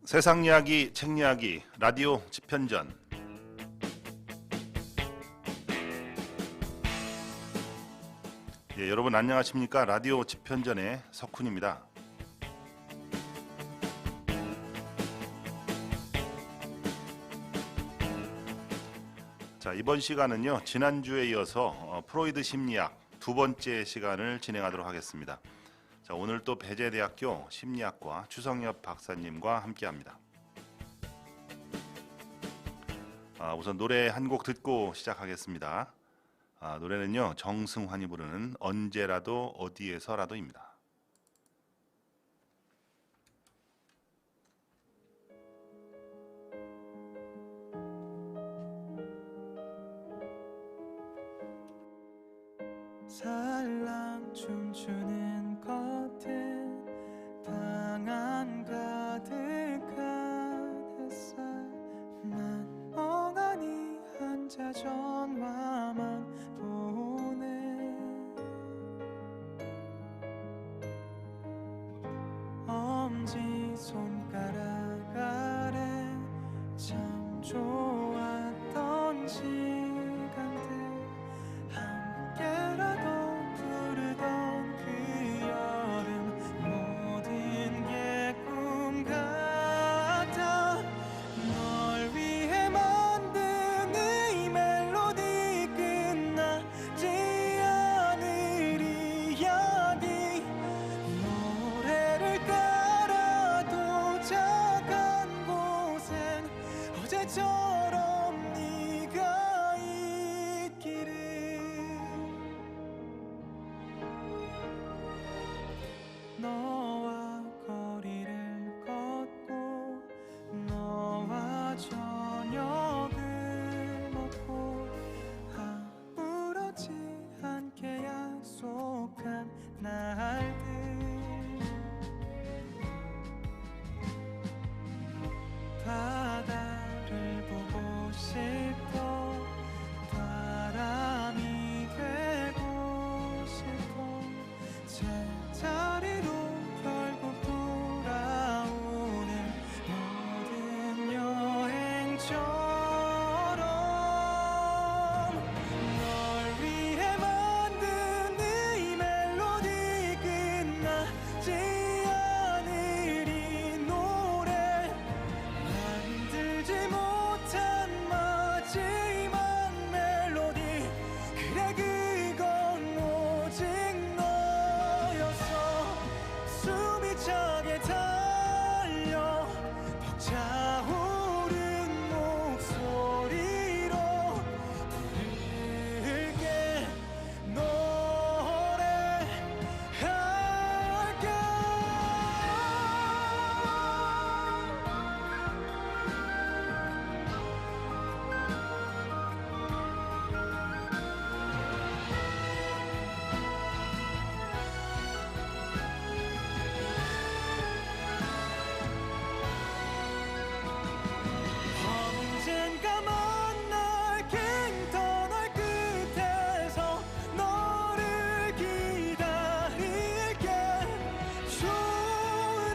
세상 이야기, 책 이야기, 라디오 집현전. 여러분 안녕하십니까? 라디오 집현전의 석훈입니다. 자, 이번 시간은요, 지난주에 이어서 프로이드 심리학 두 번째 시간을 진행하도록 하겠습니다. 자, 오늘 또 배재대학교 심리학과 추성엽 박사님과 함께합니다. 우선 노래 한 곡 듣고 시작하겠습니다. 노래는요, 정승환이 부르는 언제라도 어디에서라도입니다. 살랑 춤추는 겉은 방안 가득한 햇살. 난 멍하니 앉아 전화만 보네. 엄지손가락 아래 참 좋았던 시간들, 함께라도 부르던 그 여름, 모든 게 꿈 같아. 널 위해 만든 이 멜로디, 끝나지 않을 이야기. 노래를 따라 도착한 곳엔 어제처럼 네가 있기를. 너와 거리를 걷고 너와 저녁을 먹고 아무렇지 않게 약속한 날들. 바다를 보고 싶어, 바람이 되고 싶어. 제자리로 결국 돌아오는 모든 여행처럼, 널 위해 만든 이 멜로디, 끝나지 않을 이 노래. 만들지 못한 마지막 멜로디, 그래 그건 오직 너였어. 숨이 차게 달려 벅차오른 목소리로 부를게, 노래할게. 언젠가 만날 긴 터널 끝에서 너를 기다릴게. 좋은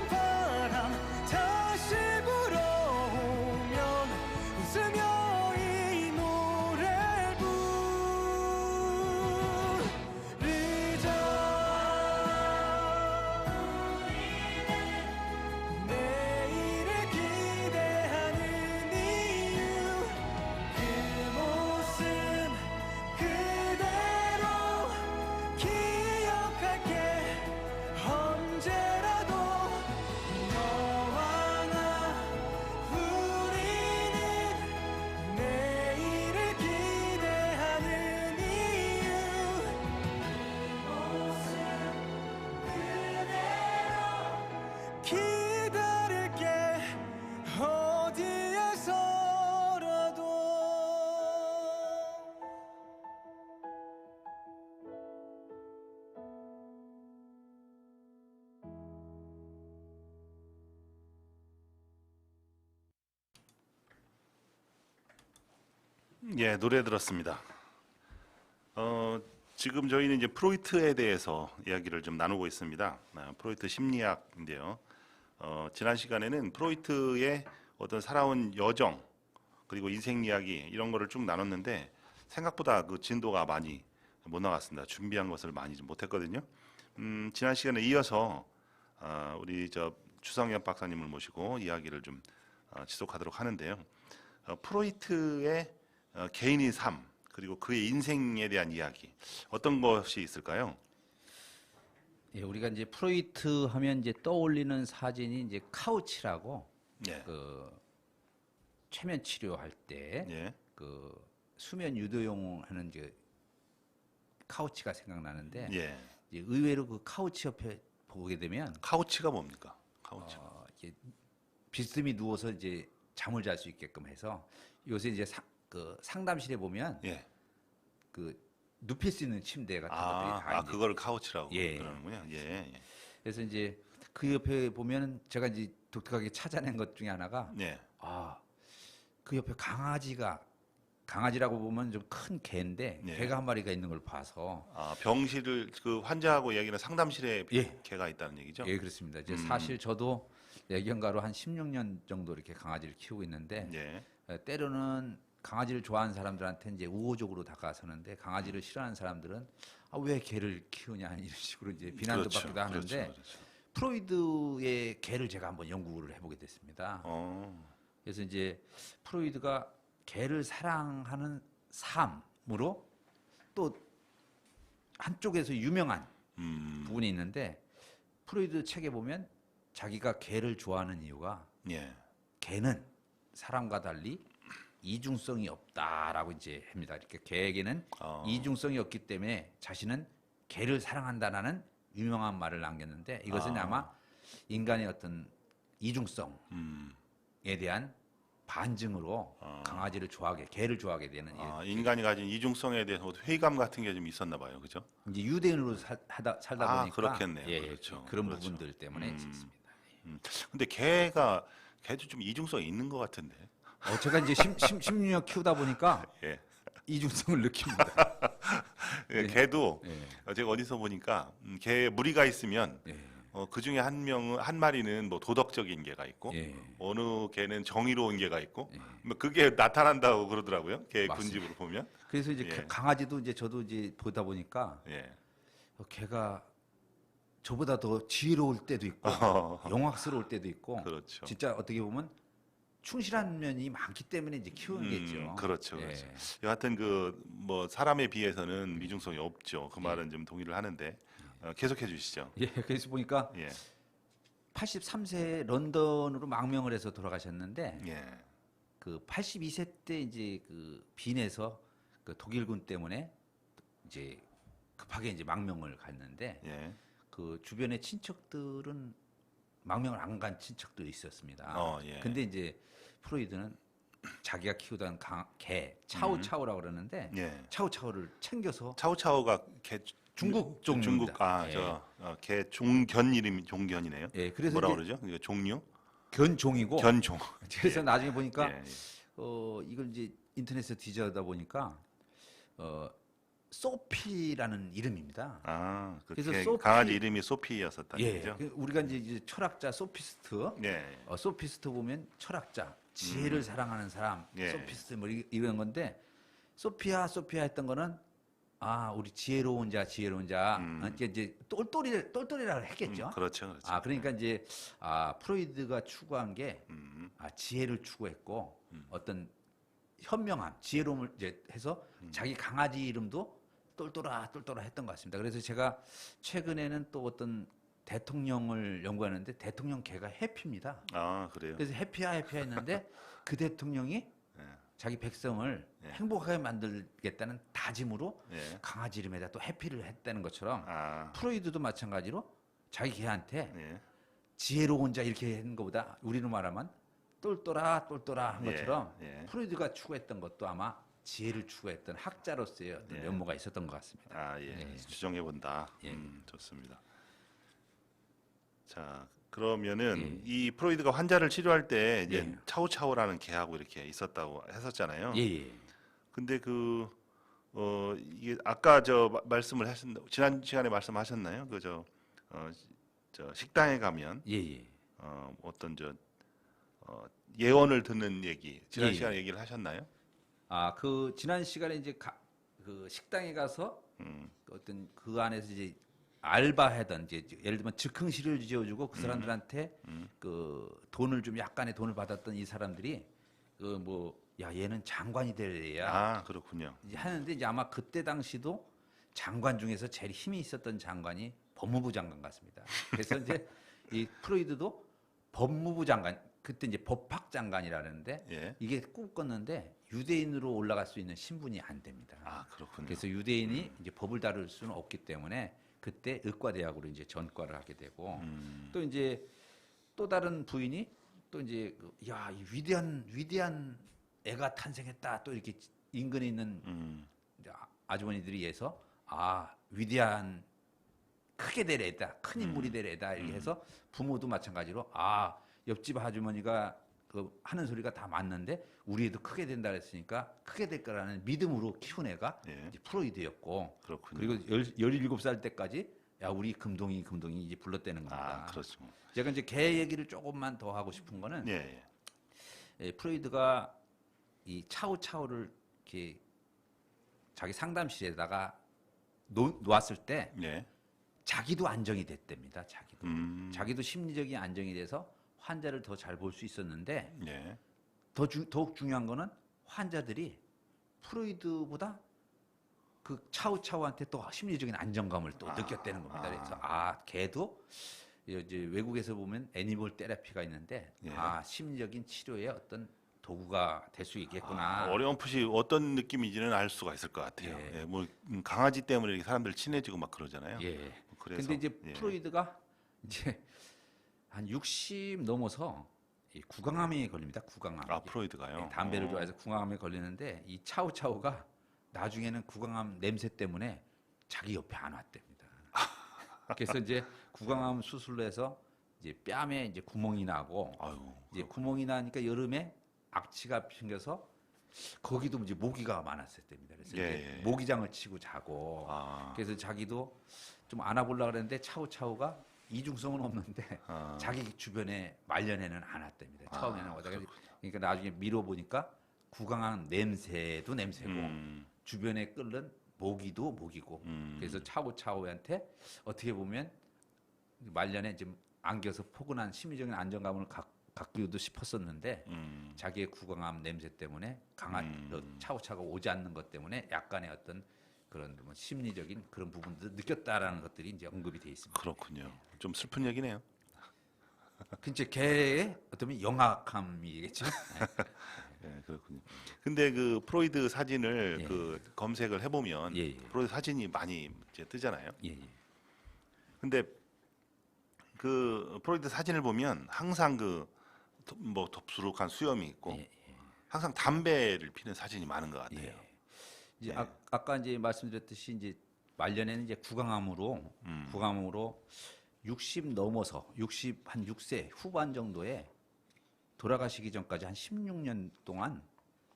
바람 다시 불어오면 웃으며 이 노래를 부르자. 내일을 기대하는 이유, 그 모습 그대로 기억할게. 언제라도 너와 나, 우리는 내일을 기대하는 이유, 그 모습 그대로 기다릴게. 어디에서라도. 예, 노래 들었습니다. 지금 저희는 이제 프로이트에 대해서 이야기를 좀 나누고 있습니다. 프로이트 심리학인데요. 지난 시간에는 프로이트의 어떤 살아온 여정 그리고 인생 이야기 이런 거를 쭉 나눴는데 생각보다 그 진도가 많이 못 나갔습니다. 준비한 것을 많이 좀 못했거든요. 지난 시간에 이어서 우리 추성엽 박사님을 모시고 이야기를 좀 지속하도록 하는데요. 프로이트의 개인의 삶 그리고 그의 인생에 대한 이야기 어떤 것이 있을까요? 예, 우리가 이제 프로이트 하면 이제 떠올리는 사진이 이제 카우치라고 예. 그 최면 치료할 때 예. 그 수면 유도용 하는 이제 카우치가 생각나는데 예. 이제 의외로 그 카우치 옆에 보게 되면 카우치가 뭡니까? 카우치. 이게 비스듬히 누워서 이제 잠을 잘 수 있게끔 해서 요새 이제 그 상담실에 보면 예. 그 눕힐 수 있는 침대 같은 것들이 다 이제 그걸 카우치라고 예. 그러는군요. 예. 그래서 이제 그 옆에 보면 제가 이제 독특하게 찾아낸 것 중에 하나가 예. 그 옆에 강아지라고 보면 좀 큰 개인데 예. 개가 한 마리가 있는 걸 봐서 병실을 그 환자하고 얘기는 상담실에 예. 개가 있다는 얘기죠? 예 그렇습니다. 이제 사실 저도 애견가로 한 16년 정도 이렇게 강아지를 키우고 있는데 예. 때로는 강아지를 좋아하는 사람들한테 이제 우호적으로 다가서는데 강아지를 싫어하는 사람들은 왜 개를 키우냐 이런 식으로 이제 비난도 그렇죠. 받기도 하는데 그렇죠. 프로이드의 개를 제가 한번 연구를 해보게 됐습니다. 그래서 이제 프로이드가 개를 사랑하는 삶으로 또 한쪽에서 유명한 부분이 있는데 프로이드 책에 보면 자기가 개를 좋아하는 이유가 예. 개는 사람과 달리 이중성이 없다라고 이제 합니다. 이렇게 개에게는 이중성이 없기 때문에 자신은 개를 사랑한다라는 유명한 말을 남겼는데 이것은 아마 인간의 어떤 이중성에 대한 반증으로 강아지를 좋아하게 개를 좋아하게 되는 인간이 가진 이중성에 대해서 회의감 같은 게 좀 있었나 봐요. 그죠? 이제 유대인으로 살다 보니까 그렇겠네요. 예, 그렇죠. 그런 그렇죠. 부분들 때문에 있습니다. 근데 개도 좀 이중성이 있는 것 같은데. 제가 이제 16년 키우다 보니까 예. 이중성을 느낍니다. 예, 개도 예. 제가 어디서 보니까 개 무리가 있으면 예. 그 중에 한 마리는 뭐 도덕적인 개가 있고 예. 어느 개는 정의로운 개가 있고 뭐 그게 나타난다고 그러더라고요. 개 맞습니다. 군집으로 보면. 그래서 이제 예. 강아지도 이제 저도 이제 보다 보니까 예. 걔가 저보다 더 지혜로울 때도 있고 영악스러울 때도 있고 그렇죠. 진짜 어떻게 보면 충실한 면이 많기 때문에 이제 키우는 게죠. 그렇죠. 예. 그렇죠. 여하튼 뭐 사람에 비해서는 미중성이 없죠. 그 말은 좀 동의를 하는데 계속해 주시죠. 예, 그래서 보니까 예. 83세 런던으로 망명을 해서 돌아가셨는데 예. 그 82세 때 이제 그 빈에서 그 독일군 때문에 이제 급하게 이제 망명을 갔는데 예. 그 주변의 친척들은 망명을 안 간 친척도 있었습니다. 예. 근데 이제 프로이드는 자기가 키우던 개 차오차오라고 그러는데 예. 차오차오를 챙겨서 차오차오가 개 중국 중국 종류입니다. 개 종견 이름이 종견이네요. 예, 그래서 뭐라 이제 그러죠? 이거 종류? 견종이고 견종. 그래서 나중에 보니까 예. 이걸 이제 인터넷에서 뒤져다 보니까 소피라는 이름입니다. 그래서 그래서 강아지 이름이 소피였었다는 예, 얘기죠. 우리가 이제 철학자 소피스트, 예. 소피스트 보면 철학자, 지혜를 사랑하는 사람, 예. 소피스트 뭐 이런 건데 소피아 했던 거는 우리 지혜로운 자, 이제 똘똘이라고 했겠죠. 그렇죠. 그러니까 이제 프로이드가 추구한 게 지혜를 추구했고 어떤 현명함, 지혜로움을 이제 해서 자기 강아지 이름도 똘똘아 했던 것 같습니다. 그래서 제가 최근에는 또 어떤 대통령을 연구하는데 대통령 개가 해피입니다. 그래요. 그래서 해피야 했는데 그 대통령이 자기 백성을 행복하게 만들겠다는 다짐으로 예. 강아지 이름에다 또 해피를 했다는 것처럼 아, 프로이드도 마찬가지로 자기 개한테 예. 지혜로운 자 이렇게 하는 것보다 우리로 말하면 똘똘아 한 것처럼 예. 프로이드가 추구했던 것도 아마 지혜를 추구했던 학자로서의 어떤 면모가 있었던 것 같습니다. 예. 추정해 본다. 예. 좋습니다. 자, 그러면은 예. 이 프로이드가 환자를 치료할 때 이제 예. 차오차오라는 개하고 이렇게 있었다고 했었잖아요. 예. 근데 이게 아까 말씀을 지난 시간에 말씀하셨나요? 저 식당에 가면 예. 어떤 예언을 듣는 얘기 지난 예, 시간에 얘기를 하셨나요? 아, 그 지난 시간에 이제 그 식당에 가서 어떤 그 안에서 이제 알바하던 이제 예를 들면 즉흥시를 지어주고 그 사람들한테 그 돈을 좀 약간의 돈을 받았던 이 사람들이 그 뭐 야 얘는 장관이 될래야 아 그렇군요. 이제 하는데 이제 아마 그때 당시도 장관 중에서 제일 힘이 있었던 장관이 법무부 장관 같습니다. 그래서 이제 이 프로이드도 법무부 장관 그때 이제 법학 장관이라는데 예. 이게 꿈꿨는데 유대인으로 올라갈 수 있는 신분이 안 됩니다. 아 그렇군요. 그래서 유대인이 이제 법을 다룰 수는 없기 때문에 그때 의과대학으로 이제 전과를 하게 되고 또 이제 또 다른 부인이 또 이제 야, 이 위대한 애가 탄생했다. 또 이렇게 인근에 있는 이제 아주머니들이 해서 아, 위대한 크게 될 애다. 큰 인물이 될 애다. 이렇게 해서 부모도 마찬가지로 아, 옆집 아주머니가 그 하는 소리가 다 맞는데 우리 애도 크게 된다 그랬으니까 크게 될 거라는 믿음으로 키운 애가 예. 이제 프로이드였고 그렇군요. 그리고 17살 때까지 야 우리 금동이 이제 불렀대는 겁니다. 아 그렇죠. 제가 이제 걔 얘기를 조금만 더 하고 싶은 거는 예. 예. 프로이드가 이 차오차오를 이렇게 자기 상담실에다가 놓았을 때 예. 자기도 안정이 됐답니다. 자기도 음. 자기도 심리적인 안정이 돼서 환자를 더 잘 볼 수 있었는데 예. 더욱 중요한 거는 환자들이 프로이드보다 그 차오차오한테 또 심리적인 안정감을 또 느꼈다는 겁니다. 그래서 걔도 이제 외국에서 보면 애니멀 테라피가 있는데 예. 심리적인 치료의 어떤 도구가 될 수 있겠구나. 어렴풋이 어떤 느낌인지는 알 수가 있을 것 같아요. 예. 예. 뭐 강아지 때문에 이렇게 사람들 친해지고 막 그러잖아요. 예. 그래서 근데 이제 예. 프로이드가 이제 한 60 넘어서 이 구강암에 걸립니다. 구강암. 아 프로이드가요. 담배를 좋아해서 구강암에 걸리는데 이 차오차오가 나중에는 구강암 냄새 때문에 자기 옆에 안 왔답니다. 그래서 이제 구강암 수술을 해서 이제 뺨에 이제 구멍이 나고 아유. 이제 구멍이 나니까 여름에 악취가 생겨서 거기도 이제 모기가 많았을 때입니다. 그래서 예, 이제 예. 모기장을 치고 자고 그래서 자기도 좀 안아보려고 그랬는데 차오차오가 이중성은 없는데 자기 주변에 말년에는 안 왔답니다. 처음에는 오다가 그러니까 나중에 미뤄보니까 구강암 냄새도 냄새고 주변에 끓는 모기도 모기고 그래서 차오차오한테 어떻게 보면 말년에 좀 안겨서 포근한 심리적인 안정감을 갖기도 싶었었는데 자기의 구강암 냄새 때문에 강한 차오차오가 오지 않는 것 때문에 약간의 어떤 그런 뭐 심리적인 그런 부분도 느꼈다라는 것들이 이제 언급이 돼 있습니다. 그렇군요. 좀 슬픈 얘기네요. 그 이제 걔의 어떤 영악함이겠죠. 예, 그렇군요. 근데 그 프로이드 사진을 예. 그 검색을 해보면 예, 예. 프로이드 사진이 많이 이제 뜨잖아요. 예, 예. 근데 그 프로이드 사진을 보면 항상 그 뭐 덥수룩한 수염이 있고 예, 항상 담배를 피는 사진이 많은 것 같아요. 예. 이제 예. 아까 이제 말씀드렸듯이 이제 말년에는 이제 구강암으로 60 넘어서 60 한 6세 후반 정도에 돌아가시기 전까지 한 16년 동안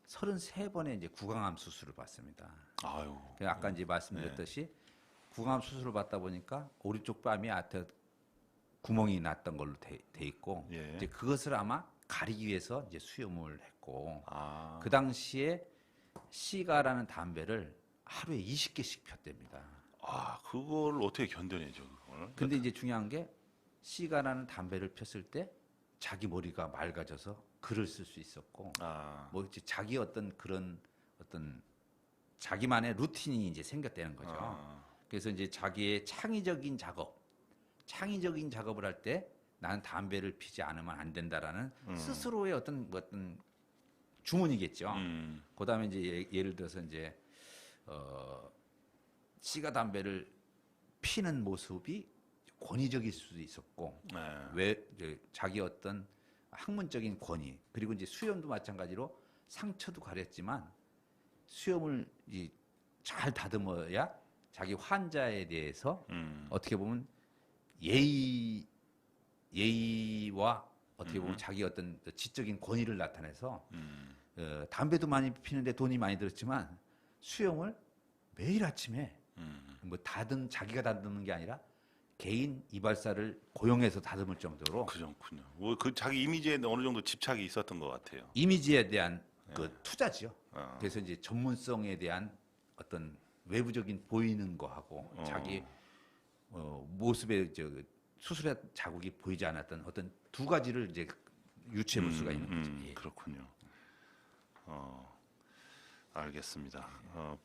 33번의 이제 구강암 수술을 받습니다. 아유. 아까 이제 말씀드렸듯이 구강암 수술을 받다 보니까 오른쪽 뺨이 앞에 구멍이 났던 걸로 돼 있고 예. 이제 그것을 아마 가리기 위해서 이제 수염을 했고 아. 그 당시에 시가라는 담배를 하루에 20개씩 폈답니다. 아, 그걸 어떻게 견뎌내죠, 그걸? 근데 이제 중요한 게 시가라는 담배를 폈을 때 자기 머리가 맑아져서 글을 쓸 수 있었고 아. 뭐 이제 자기 어떤 그런 어떤 자기만의 루틴이 이제 생겼다는 거죠. 그래서 이제 자기의 창의적인 작업을 할 때 나는 담배를 피지 않으면 안 된다라는 스스로의 어떤 주문이겠죠. 그다음에 이제 예를 들어서 이제 시가 담배를 피는 모습이 권위적일 수도 있었고 왜 이제 자기 어떤 학문적인 권위 그리고 이제 수염도 마찬가지로 상처도 가렸지만 수염을 잘 다듬어야 자기 환자에 대해서 어떻게 보면 예의와 어떻게 보면 자기 어떤 지적인 권위를 나타내서 담배도 많이 피는데 돈이 많이 들었지만 수염을 매일 아침에 뭐 자기가 다듬는 게 아니라 개인 이발사를 고용해서 다듬을 정도로 그렇군요. 뭐그 자기 이미지에 어느 정도 집착이 있었던 것 같아요. 이미지에 대한 그 투자죠. 어. 그래서 이제 전문성에 대한 어떤 외부적인 보이는 거하고 자기 모습에 수술의 자국이 보이지 않았던 어떤 두 가지를 이제 유추해 볼 수가 있는 거죠. 예. 그렇군요. 알겠습니다.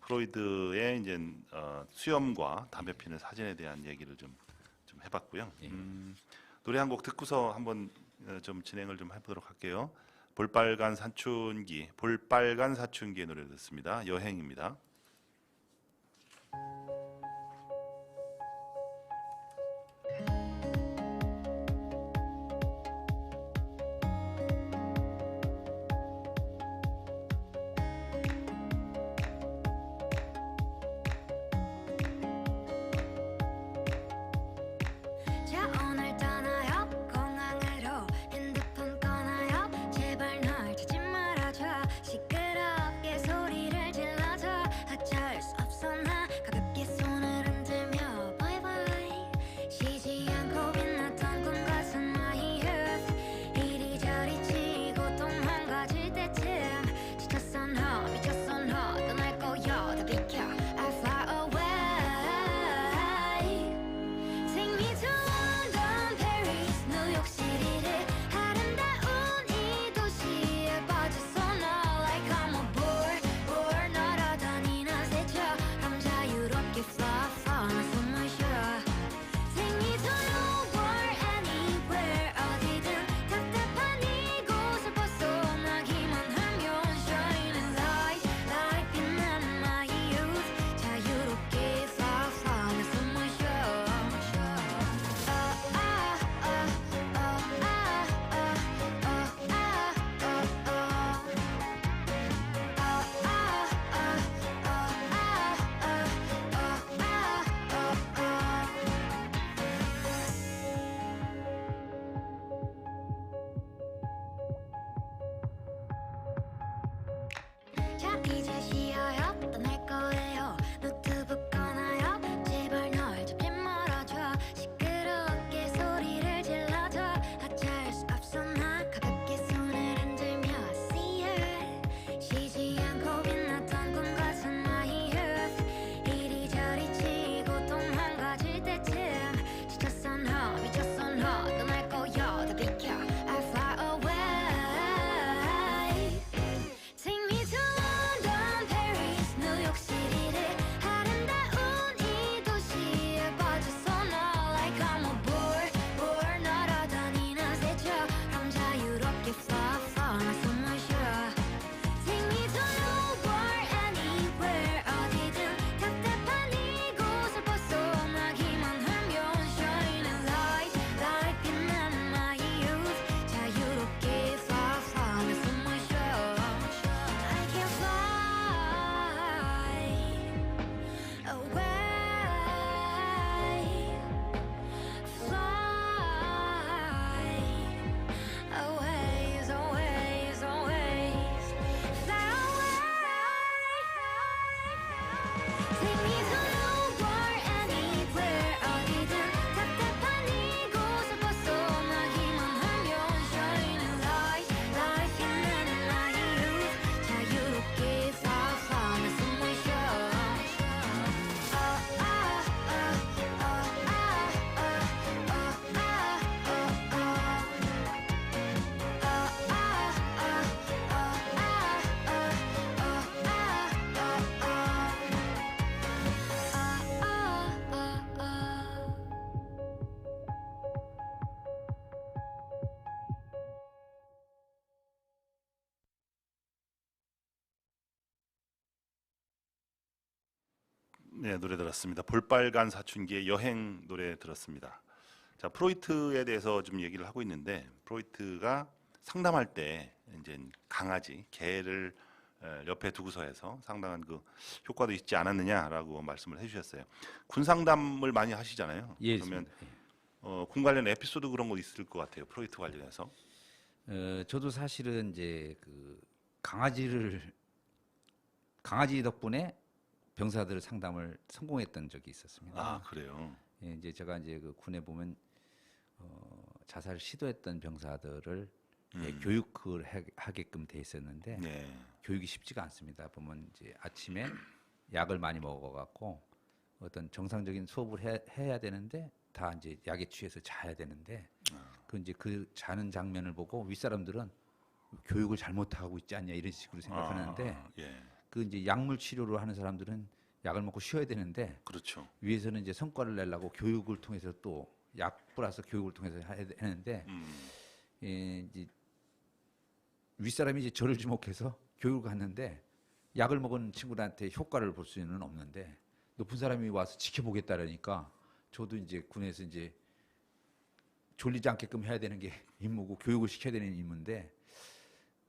프로이드의 이제 수염과 담배 피는 사진에 대한 얘기를 좀 해봤고요. 예. 노래 한 곡 듣고서 한번 좀 진행을 좀 해보도록 할게요. 볼빨간 사춘기의 노래를 듣습니다. 여행입니다. 자 오늘 떠나요 공항으로 핸드폰 꺼나요 제발 널 찾지 말아줘 시끄럽게 소리를 질러줘 어쩔 수 없어 나 가볍게 손을 흔들며 바이바이 쉬지 않고 빛났던 꿈 같은 my youth 이리저리 치고 또 망가질 때쯤 지쳤어 너 미쳤어 너 떠날 거야 다 비켜 I fly away Take me to London, Paris, 뉴욕시티를 아름다운 이 도시에 빠져서 너 like I'm a board 날아다니는 새처럼 자유롭게 fly 나 숨을 쉬어 Take me to New York, anywhere 어디든 답답한 이곳을 벗어나기만 하면 Shining light, like 빛나는 my youth 자유롭게 fly 나 숨을 쉬어 자 이제 쉬어요 떠날 거예요 노트북 꺼나요 제발 널 잡지 말아줘 시끄럽게 소리를 질러줘 어쩔 수 없어 나 가볍게 손을 흔들며 see it 쉬지 않고 빛났던 꿈 같은 my youth 이리저리 치고 또 망가질 때쯤 지쳤어 너 미쳤어 너 떠날 거야 다 비켜 I fly away Take me to London, Paris, 뉴욕시티를 아름다운 이 도시에 빠져서 너 like I'm a board 날아다니는 새처럼 자유롭게 fly 나 숨을 쉬어 Take me to New York, anywhere 어디든 답답한 이곳을 벗어나기만 하면 Shining light, like 빛나는 my youth 자유롭게 fly 나 숨을 쉬어 I can fly away, always, always, always, fly away. Take me to New York, anywhere 어디든 답답한 이곳을 벗어나기만 하면 Shining light, like 빛나는 my youth 자유롭게 fly 나 숨을 쉬어 네, 노래 들었습니다. 볼빨간 사춘기의 여행 노래 들었습니다. 자, 프로이트에 대해서 좀 얘기를 하고 있는데 프로이트가 상담할 때 이제 강아지, 개를 옆에 두고서 해서 상당한 그 효과도 있지 않았느냐라고 말씀을 해주셨어요. 군 상담을 많이 하시잖아요. 예, 그러면 있습니다. 군 관련 에피소드 그런 거 있을 것 같아요. 프로이트 관련해서. 저도 사실은 이제 그 강아지 덕분에 병사들 상담을 성공했던 적이 있었습니다. 아, 그래요. 예, 이제 제가 이제 그 군에 보면 자살 시도했던 병사들을 예, 교육을 하게끔 돼 있었는데 네. 교육이 쉽지가 않습니다. 보면 이제 아침에 약을 많이 먹어갖고 어떤 정상적인 수업을 해야 되는데 다 이제 약에 취해서 자야 되는데 그 이제 그 자는 장면을 보고 윗사람들은 교육을 잘못하고 있지 않냐 이런 식으로 생각하는데 예. 그 이제 약물 치료를 하는 사람들은 약을 먹고 쉬어야 되는데 그렇죠. 위에서는 이제 성과를 내려고 교육을 통해서 또 약 플러스 교육을 통해서 해야 되는데 예, 이제 윗사람이 이제 저를 주목해서 교육을 갔는데 약을 먹은 친구들한테 효과를 볼 수는 없는데 높은 사람이 와서 지켜보겠다라니까 저도 이제 군에서 이제 졸리지 않게끔 해야 되는 게 임무고 교육을 시켜야 되는 임무인데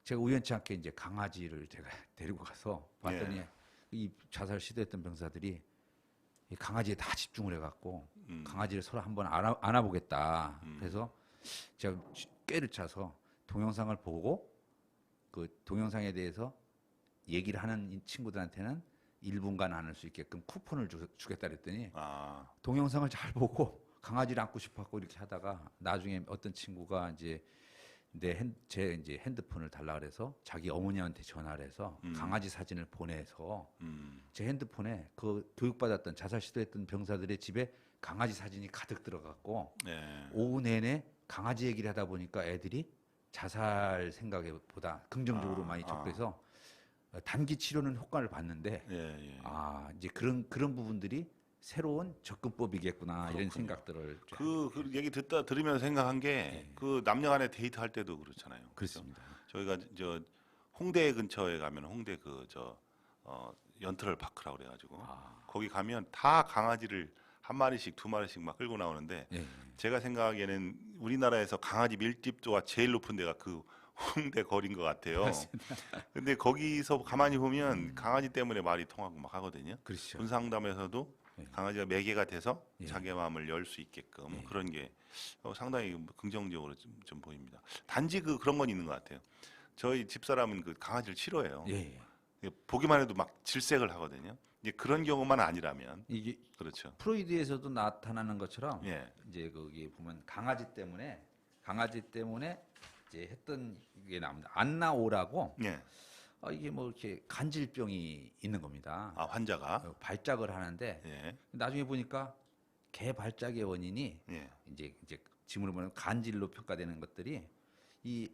제가 우연치 않게 이제 강아지를 제가 데리고 가서 봤더니 이 자살 시도했던 병사들이 이 강아지에 다 집중을 해갖고 강아지를 서로 한번 안아보겠다. 그래서 제가 꾀를 차서 동영상을 보고 그 동영상에 대해서 얘기를 하는 이 친구들한테는 1분간 안을 수 있게끔 쿠폰을 주겠다 그랬더니 동영상을 잘 보고 강아지를 안고 싶었고 이렇게 하다가 나중에 어떤 친구가 이제 제 이제 핸드폰을 달라 그래서 자기 어머니한테 전화를 해서 강아지 사진을 보내서 제 핸드폰에 그 교육받았던 자살 시도했던 병사들의 집에 강아지 사진이 가득 들어갔고 오후 내내 강아지 얘기를 하다 보니까 애들이 자살 생각보다 긍정적으로 많이 접근해서 단기 치료는 효과를 봤는데 이제 그런 부분들이 새로운 접근법이겠구나 이런 생각들을 그 얘기 들으면서 생각한 게 그 남녀간에 데이트할 때도 그렇잖아요. 그렇습니다. 저희가 저 홍대 근처에 가면 홍대 연트럴 파크라고 그래가지고 거기 가면 다 강아지를 한 마리씩 두 마리씩 막 끌고 나오는데 제가 생각하기에는 우리나라에서 강아지 밀집도가 제일 높은 데가 그 홍대 거리인 것 같아요. 근데 거기서 가만히 보면 강아지 때문에 말이 통하고 막 하거든요. 그렇죠. 군상담에서도 강아지가 매개가 돼서 자기의 마음을 열 수 있게끔 그런 게 상당히 긍정적으로 좀 보입니다. 단지 그런 건 있는 것 같아요. 저희 집사람은 그 강아지를 싫어해요. 보기만 해도 막 질색을 하거든요. 이제 그런 경우만 아니라면 이게 그렇죠. 프로이드에서도 나타나는 것처럼 이제 거기 보면 강아지 때문에 이제 했던 게 나옵니다. 안나오라고 이게 뭐 이렇게 간질병이 있는 겁니다. 환자가 발작을 하는데 나중에 보니까 개 발작의 원인이 이제 지문을 보면 간질로 평가되는 것들이 이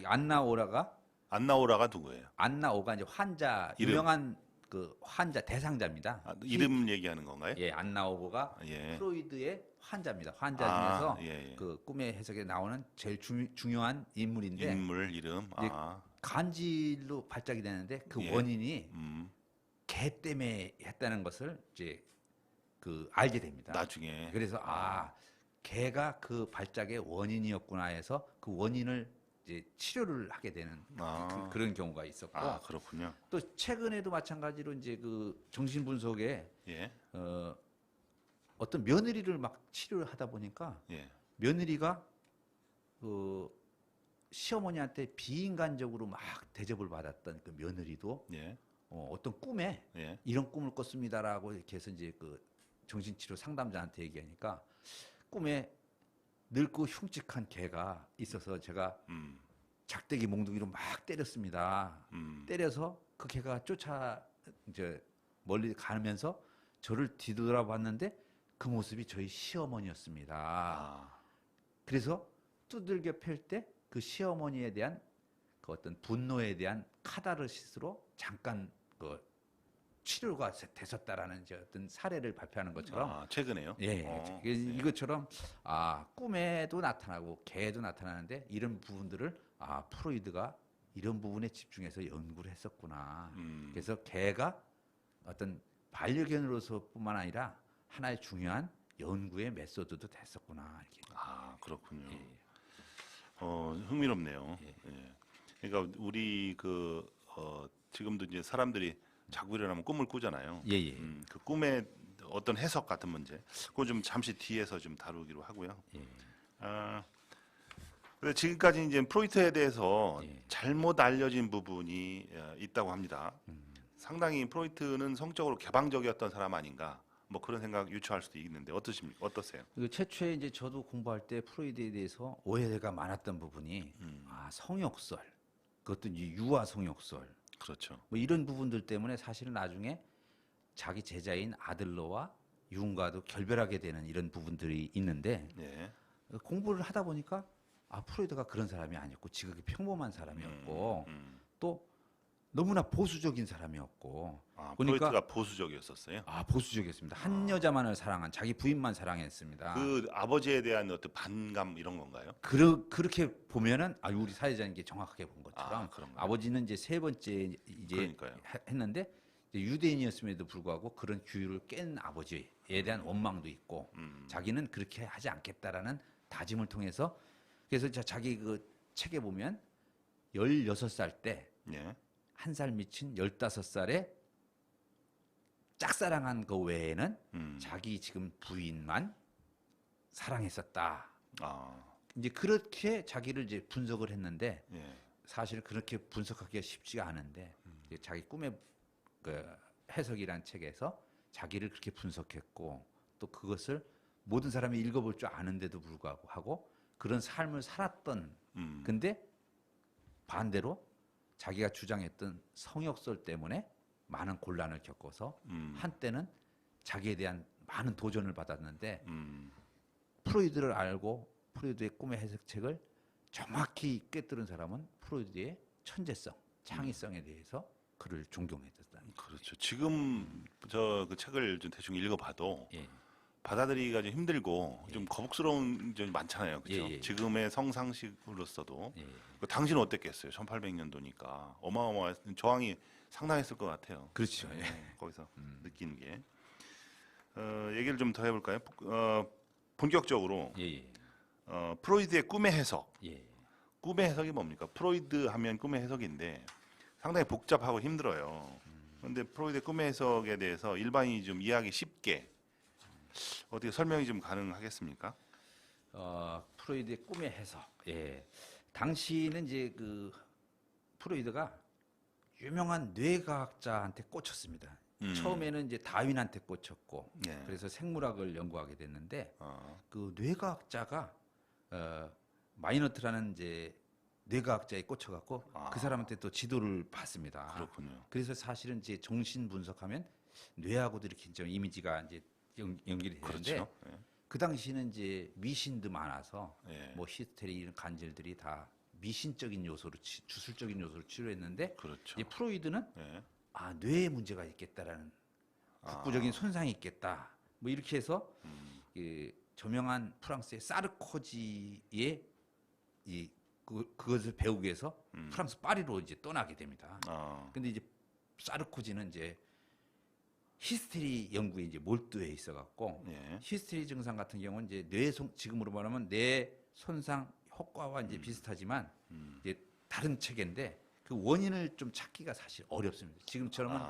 안나오라가 누구예요? 안나오가 이제 환자 이름. 유명한 그 환자 대상자입니다. 이름 얘기하는 건가요? 예, 안나오고가 프로이드의 환자입니다. 환자 중에서 그 꿈의 해석에 나오는 제일 중요한 인물인데 인물 이름. 간질로 발작이 되는데 그 원인이 개 때문에 했다는 것을 이제 그 알게 됩니다. 나중에. 그래서 개가 그 발작의 원인이었구나 해서 그 원인을 이제 치료를 하게 되는 그런 경우가 있었고. 그렇군요. 또 최근에도 마찬가지로 이제 그 정신 분석에 어떤 며느리를 막 치료를 하다 보니까 며느리가 그 시어머니한테 비인간적으로 막 대접을 받았던 그 며느리도 어떤 꿈에 이런 꿈을 꿨습니다라고 이렇게 해서 이제 그 정신치료 상담자한테 얘기하니까 꿈에 늙고 흉측한 개가 있어서 제가 작대기 몽둥이로 막 때렸습니다. 때려서 그 개가 이제 멀리 가면서 저를 뒤돌아봤는데 그 모습이 저희 시어머니였습니다. 그래서 두들겨 팰 때 그 시어머니에 대한 그 어떤 분노에 대한 카타르시스로 잠깐 그 치료가 됐었다라는 이제 어떤 사례를 발표하는 것처럼 최근에요? 이것처럼 꿈에도 나타나고 개에도 나타나는데 이런 부분들을 프로이드가 이런 부분에 집중해서 연구를 했었구나. 그래서 개가 어떤 반려견으로서뿐만 아니라 하나의 중요한 연구의 메소드도 됐었구나. 이렇게. 그렇군요. 흥미롭네요. 그러니까 우리 지금도 이제 사람들이 자고 일어나면 꿈을 꾸잖아요. 그 꿈의 어떤 해석 같은 문제, 그거 좀 잠시 뒤에서 좀 다루기로 하고요. 근데 지금까지 이제 프로이트에 대해서 잘못 알려진 부분이 있다고 합니다. 상당히 프로이트는 성적으로 개방적이었던 사람 아닌가, 뭐 그런 생각 유추할 수도 있는데 어떠십니까? 어떠세요? 그 최초에 이제 저도 공부할 때 프로이드에 대해서 오해가 많았던 부분이 성역설, 그것도 이제 유아 성역설, 그렇죠. 뭐 이런 부분들 때문에 사실은 나중에 자기 제자인 아들러와 융과도 결별하게 되는 이런 부분들이 있는데 예. 공부를 하다 보니까 프로이드가 그런 사람이 아니었고 지극히 평범한 사람이었고 또 너무나 보수적인 사람이었고 보니까 프로이트가 보수적이었었어요. 보수적이었습니다. 한 여자만을 사랑한 자기 부인만 사랑했습니다. 그 아버지에 대한 어떤 반감 이런 건가요? 그렇게 보면은 우리 사회자는 게 정확하게 본 것처럼 그런가요? 아버지는 이제 세 번째 이제 그러니까요. 했는데 이제 유대인이었음에도 불구하고 그런 규율을 깬 아버지에 대한 원망도 있고 자기는 그렇게 하지 않겠다라는 다짐을 통해서 그래서 자기 그 책에 보면 16살 때 예. 한 살 미친 15살에 짝사랑한 거 외에는 자기 지금 부인만 사랑했었다. 이제 그렇게 자기를 이제 분석을 했는데 예. 사실 그렇게 분석하기가 쉽지가 않은데 이제 자기 꿈의 그 해석이란 책에서 자기를 그렇게 분석했고 또 그것을 모든 사람이 읽어볼 줄 아는데도 불구하고 하고 그런 삶을 살았던 근데 반대로 자기가 주장했던 성역설 때문에 많은 곤란을 겪어서 한때는 자기에 대한 많은 도전을 받았는데 프로이드를 알고 프로이드의 꿈의 해석책을 정확히 꿰뚫은 사람은 프로이드의 천재성, 창의성에 대해서 그를 존경했었다. 그렇죠. 지금 저 그 책을 좀 대충 읽어봐도 예. 받아들이기가 좀 힘들고 좀 거북스러운 점이 많잖아요. 그렇죠? 예. 지금의 성상식으로서도 예. 그 당신은 어땠겠어요? 1800년도니까 어마어마한 저항이 상당했을 것 같아요. 그렇죠. 예. 거기서 느끼는 게 얘기를 좀 더 해볼까요? 본격적으로 예. 프로이드의 꿈의 해석. 예. 꿈의 해석이 뭡니까? 프로이드 하면 꿈의 해석인데 상당히 복잡하고 힘들어요. 그런데 프로이드의 꿈의 해석에 대해서 일반인이 좀 이해하기 쉽게 어떻게 설명이 좀 가능하겠습니까? 프로이드의 꿈의 해석. 예. 당시는 이제 그 프로이드가 유명한 뇌과학자한테 꽂혔습니다. 처음에는 이제 다윈한테 꽂혔고, 예. 그래서 생물학을 연구하게 됐는데, 어, 그 뇌과학자가 마이너트라는 이제 뇌과학자에 꽂혀갖고 그 사람한테 또 지도를 받습니다. 그렇군요. 그래서 사실은 이제 정신 분석하면 뇌하고도 이렇게 좀 이미지가 이제 연결이 되는데, 그렇죠. 예. 그 당시는 이제 미신도 많아서 예. 뭐 히스테리 이런 간질들이 다 미신적인 요소로 주술적인 요소로 치료했는데 그렇죠. 이제 프로이드는 예. 뇌에 문제가 있겠다라는 국부적인 손상이 있겠다. 뭐 이렇게 해서 그 저명한 프랑스의 사르코지의 그것을 배우기 위해서 프랑스 파리로 이제 떠나게 됩니다. 근데 이제 사르코지는 이제 히스테리 연구에 이제 몰두해 있어갖고 예. 히스테리 증상 같은 경우는 이제 지금으로 말하면 뇌 손상 효과와 이제 비슷하지만 이제 다른 체계인데 그 원인을 좀 찾기가 사실 어렵습니다. 지금처럼은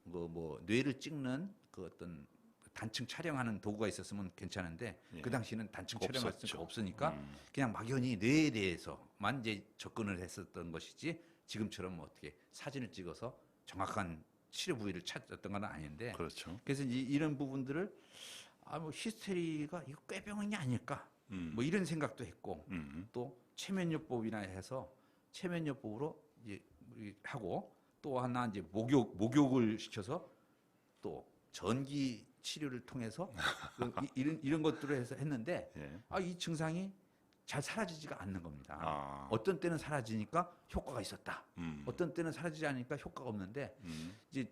뭐 뇌를 찍는 그 어떤 단층 촬영하는 도구가 있었으면 괜찮은데 예. 그 당시는 단층 촬영할 없었죠. 수가 없으니까 그냥 막연히 뇌에 대해서만 이제 접근을 했었던 것이지 지금처럼 뭐 어떻게 사진을 찍어서 정확한 치료 부위를 찾았던 건 아닌데 그렇죠. 그래서 이런 부분들을 뭐 히스테리가 이거 꾀병이 아닐까 뭐 이런 생각도 했고 또 체면요법이나 해서 체면요법으로 이제 하고 또 하나 이제 목욕을 시켜서 또 전기 치료를 통해서 이런 것들을 해서 했는데 예. 이 증상이 잘 사라지지가 않는 겁니다. 아. 어떤 때는 사라지니까 효과가 있었다. 어떤 때는 사라지지 않으니까 효과가 없는데 이제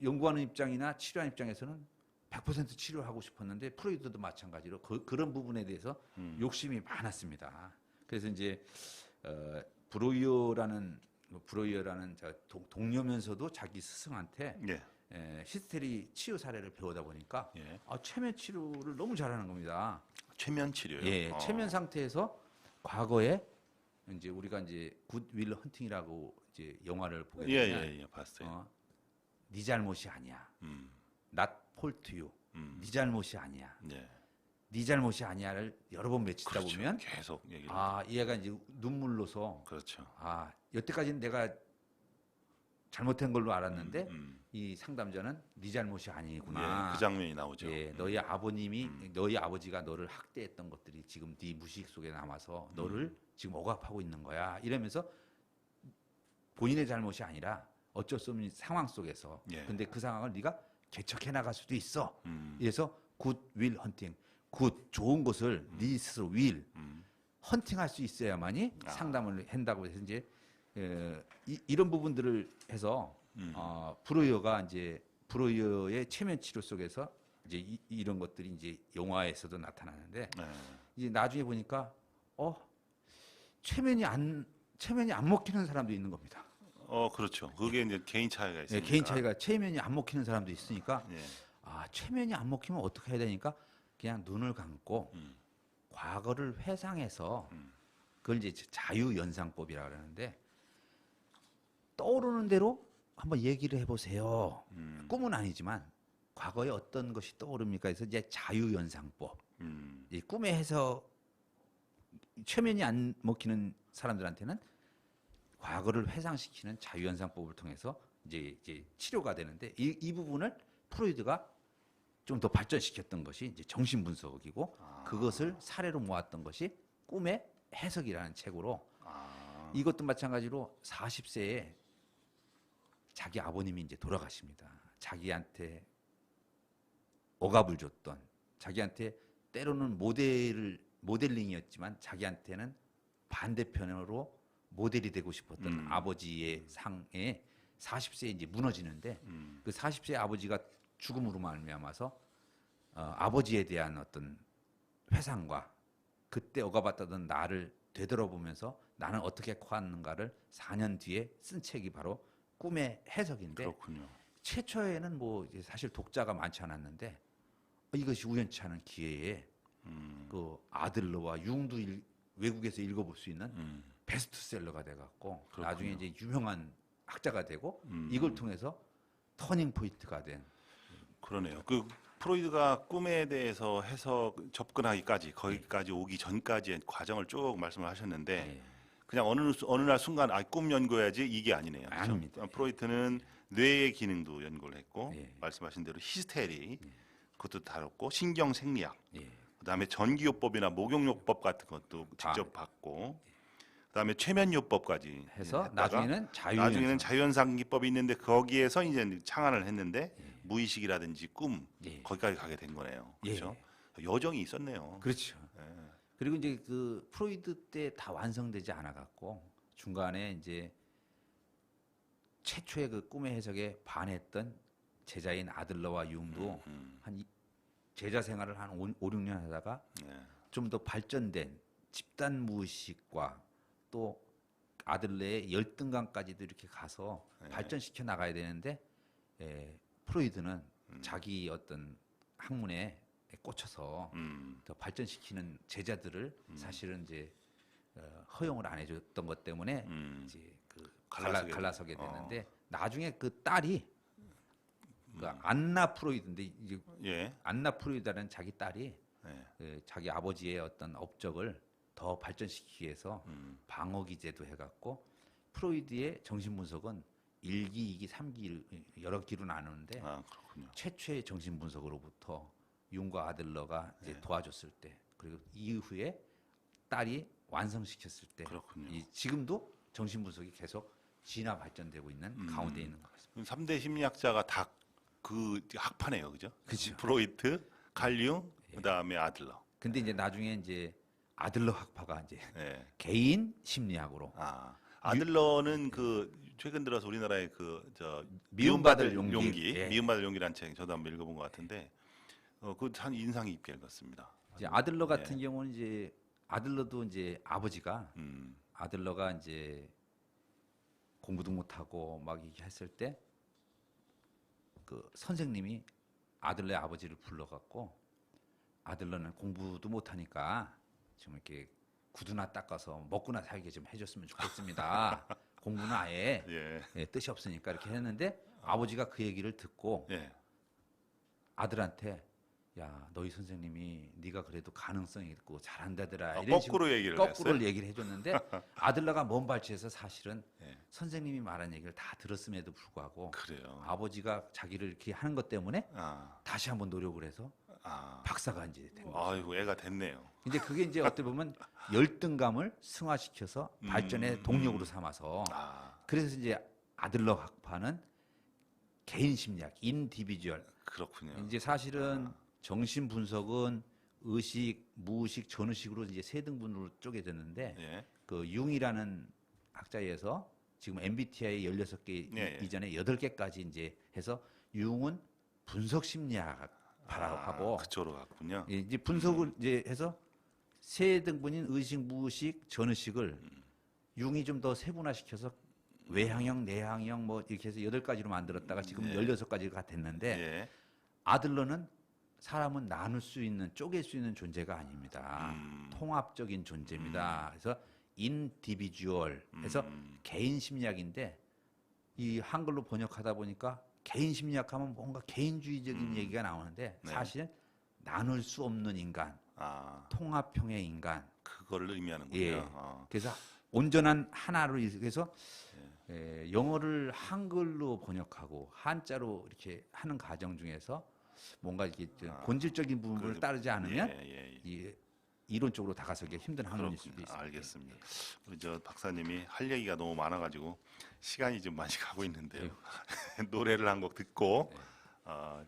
연구하는 입장이나 치료하는 입장에서는 100% 치료하고 싶었는데 프로이드도 마찬가지로 그런 부분에 대해서 욕심이 많았습니다. 그래서 이제 브로이어라는 동료면서도 자기 스승한테 예. 히스테리 치유 사례를 배우다 보니까 예. 최면 치료를 너무 잘하는 겁니다. 최면 치료요. 예, 체면 상태에서 과거에 이제 우리가 이제 굿 윌 헌팅이라고 이제 영화를 보게 되면 예. 봤어요. 네 잘못이 아니야. not fault you. 음. 네 잘못이 아니야. 예. 네 잘못이 아니야를 여러 번 외치다 그렇죠. 보면 계속 얘기를. 얘가 이제 눈물로서 그렇죠. 여태까지는 내가 잘못한 걸로 알았는데 이 상담자는 네 잘못이 아니구나. 예, 그 장면이 나오죠. 예, 너희 아버님이 너희 아버지가 너를 학대했던 것들이 지금 네 무의식 속에 남아서 너를 지금 억압하고 있는 거야. 이러면서 본인의 잘못이 아니라 어쩔 수 없는 상황 속에서 예. 근데 그 상황을 네가 개척해 나갈 수도 있어. 음. 그래서 굿 윌 헌팅, 굿 좋은 것을 네 스스로 윌 헌팅할 수 있어야만이 상담을 한다고 해서 이제 이런 부분들을 해서 브로이어가 이제 브로이어의 체면 치료 속에서 이제 이런 것들이 이제 영화에서도 나타나는데 네. 이제 나중에 보니까 체면이 안 먹히는 사람도 있는 겁니다. 그렇죠. 그게 이제 개인 차이가 예, 있습니다. 개인 차이가 체면이 안 먹히는 사람도 있으니까 예. 체면이 안 먹히면 어떻게 해야 되니까 그냥 눈을 감고 과거를 회상해서 그걸 이제 자유연상법이라 그러는데 떠오르는 대로 한번 얘기를 해보세요. 꿈은 아니지만 과거에 어떤 것이 떠오릅니까? 해서 이제 자유연상법. 이 꿈에 해서 최면이 안 먹히는 사람들한테는 과거를 회상시키는 자유연상법을 통해서 이제 치료가 되는데 이 부분을 프로이드가 좀 더 발전시켰던 것이 이제 정신분석이고 그것을 사례로 모았던 것이 꿈의 해석이라는 책으로 이것도 마찬가지로 40세에 자기 아버님이 이제 돌아가십니다. 자기한테 억압을 줬던 자기한테 때로는 모델링이었지만 자기한테는 반대편으로 모델이 되고 싶었던 아버지의 상에 40세에 이제 무너지는데 그 40세 아버지가 죽음으로 말미암아서 아버지에 대한 어떤 회상과 그때 억압받던 나를 되돌아보면서 나는 어떻게 커왔는가를 4년 뒤에 쓴 책이 바로 꿈의 해석인데 그렇군요. 최초에는 뭐 이제 사실 독자가 많지 않았는데 이것이 우연치 않은 기회에 그 아들러와 융도 외국에서 읽어볼 수 있는 베스트셀러가 돼갖고 나중에 이제 유명한 학자가 되고 이걸 통해서 터닝 포인트가 된 그러네요. 그 프로이드가 꿈에 대해서 해석 접근하기까지 거기까지 오기 전까지의 과정을 쭉 말씀을 하셨는데 예. 그냥 어느 날 순간 꿈 연구해야지 이게 아니네요. 그렇죠? 아닙니다. 프로이트는 뇌의 기능도 연구를 했고 예. 말씀하신 대로 히스테리 그것도 다뤘고 신경 생리학 예. 그다음에 전기요법이나 목욕요법 같은 것도 직접 봤고 그다음에 최면요법까지 해서 했다가 나중에는 자유현상 기법이 있는데 거기에서 이제 창안을 했는데 무의식이라든지 꿈 예. 거기까지 가게 된 거네요. 예. 그렇죠? 여정이 있었네요. 그렇죠. 예. 그리고 이제 그 프로이드 때 다 완성되지 않아 갖고 중간에 이제 최초의 그 꿈의 해석에 반했던 제자인 아들러와 융도 한 제자 생활을 한 5, 6년 하다가 네. 좀 더 발전된 집단 무의식과 또 아들레의 열등감까지도 이렇게 가서 발전시켜 나가야 되는데 프로이드는 자기 어떤 학문에 꽂혀서 더 발전시키는 제자들을 사실은 이제 허용을 안 해줬던 것 때문에 이제 그 갈라서게 됐는데 나중에 그 딸이 그 안나 프로이드인데 이제 예. 안나 프로이드라는 자기 딸이 예. 그 자기 아버지의 어떤 업적을 더 발전시키기 위해서 방어 기제도 해갖고 프로이드의 정신분석은 1기, 2기, 3기 여러 기로 나누는데 그렇군요. 최초의 정신분석으로부터 융과 아들러가 이제 도와줬을 때 그리고 이후에 딸이 완성시켰을 때 그렇군요. 지금도 정신분석이 계속 진화 발전되고 있는 가운데 있는 것 같습니다. 3대 심리학자가 다 그 학파네요. 그죠? 그렇죠. 프로이트, 칼융, 그다음에 아들러. 근데 이제 나중에 이제 아들러 학파가 이제 예. 개인 심리학으로 아들러는 그 최근 들어서 우리나라의 그 미움받을 용기. 예. 미움받을 용기라는 책 저도 한번 읽어본 것 같은데 그 참 인상 깊게 읽었습니다. 이제 아들러 같은 경우는 이제 아들러도 이제 아버지가 아들러가 이제 공부도 못하고 막 이렇게 했을 때 그 선생님이 아들러의 아버지를 불러갖고 아들러는 공부도 못하니까 좀 이렇게 구두나 닦아서 먹고나 살게 좀 해줬으면 좋겠습니다. 공부는 아예 뜻이 없으니까 이렇게 했는데 아버지가 그 얘기를 듣고 예. 아들한테 야, 너희 선생님이 네가 그래도 가능성이 있고 잘한다더라. 아, 이런 거꾸로 식으로 얘기를 거꾸로 했어요? 얘기를 해줬는데 아들러가 먼 발치에서 사실은 예. 선생님이 말한 얘기를 다 들었음에도 불구하고 그래요. 아버지가 자기를 이렇게 하는 것 때문에 아, 다시 한번 노력을 해서 아, 박사가 이제 된 거죠. 아이고 애가 됐네요. 이제 그게 이제 어떻게 보면 열등감을 승화시켜서 발전의 동력으로 삼아서 아, 그래서 이제 아들러 학파는 개인 심리학, 인디비주얼. 그렇군요. 이제 사실은 정신 분석은 의식, 무의식, 전의식으로 이제 세 등분으로 쪼개졌는데 예. 그 융이라는 학자에 의해서 지금 MBTI 16개 예, 예. 이전에 8개까지 이제 해서 융은 분석 심리학파라고 하고 그쪽으로 갔군요. 예, 이제 분석을 이제 해서 세 등분인 의식, 무의식, 전의식을 융이 좀 더 세분화시켜서 외향형, 내향형 뭐 이렇게 해서 8가지로 만들었다가 지금 예. 16가지가 됐는데 예. 아들러는 사람은 나눌 수 있는 쪼갤 수 있는 존재가 아닙니다. 통합적인 존재입니다. 그래서 인디비주얼 해서 개인 심리학인데 이 한글로 번역하다 보니까 개인 심리학하면 뭔가 개인주의적인 얘기가 나오는데 네. 사실 나눌 수 없는 인간, 아, 통합형의 인간. 그거를 의미하는군요. 예. 어. 그래서 온전한 하나로 해서 영어를 한글로 번역하고 한자로 이렇게 하는 과정 중에서 뭔가 이렇게 본질적인 부분을 그, 따르지 않으면 예, 예, 예. 이 이론적으로 다가서기 힘든 학문일 수도 그렇군요. 있습니다. 알겠습니다. 우리 저 박사님이 할 얘기가 너무 많아가지고 시간이 좀 많이 가고 있는데요. 노래를 한 곡 듣고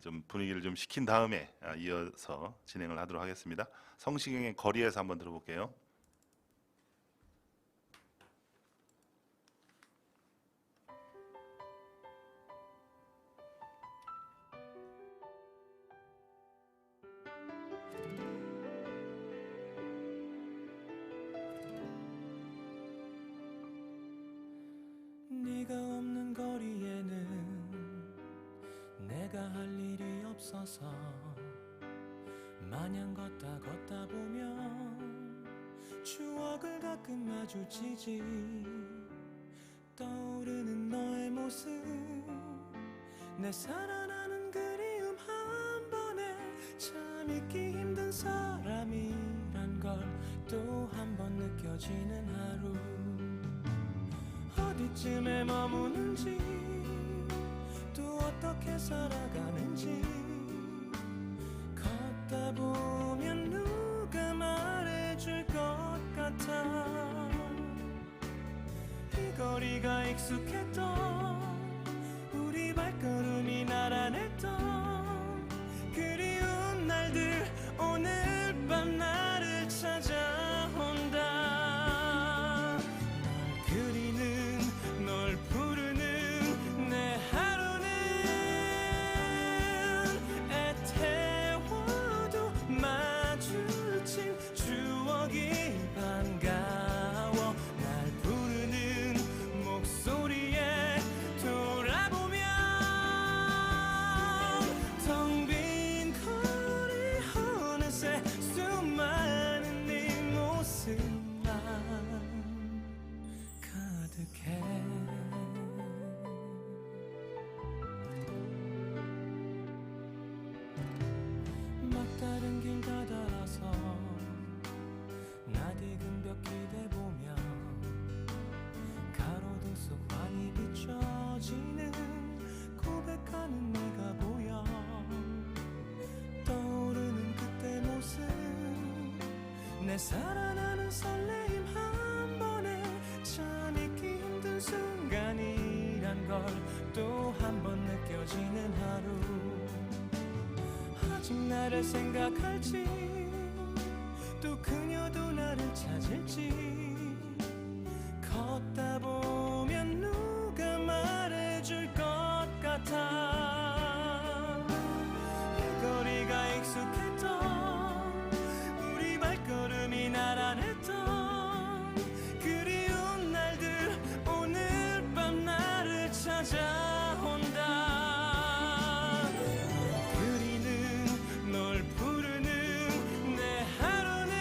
좀 분위기를 좀 식힌 다음에 이어서 진행을 하도록 하겠습니다. 성시경의 거리에서 한번 들어볼게요. 네가 없는 거리에는 내가 할 일이 없어서 마냥 걷다 보면 추억을 가끔 마주치지. 떠오르는 너의 모습, 내 살아나는 그리움 한 번에 참 잊기 힘든 사람이란 걸 또 한 번 느껴지는 하루. 어디쯤에 머무는지 또 어떻게 살아가는지 걷다 보면 누가 말해줄 것 같아. 이 거리가 익숙했던 우리 발걸음이 나란했던 그리운 날들 오늘 밤 나를 찾아온다. 널 그리는 널 부르는 내 하루는 애태워도 마주친 추억이 반가워. 날 부르는 목소리에 돌아보면 텅 빈 거리 어느새 수많은 네 모습만 가득해. 막다른 길 다달아서 낯익은 벽 기대보며 가로등 속 환히 비춰지는 고백하는 네가 보여. 떠오르는 그때 모습, 내 살아나는 설레임 한 번에 참 잊기 힘든 순간이란 걸 또 한 번 느껴지는 하루. 아직 나를 생각할지 또 그녀도 나를 찾을지 걷다 보면 누가 말해줄 것 같아. 이 거리가 익숙했던 우리 발걸음이 나란했던 그리운 날들 오늘 밤 나를 찾아온다. 그리는 널 부르는 내 하루는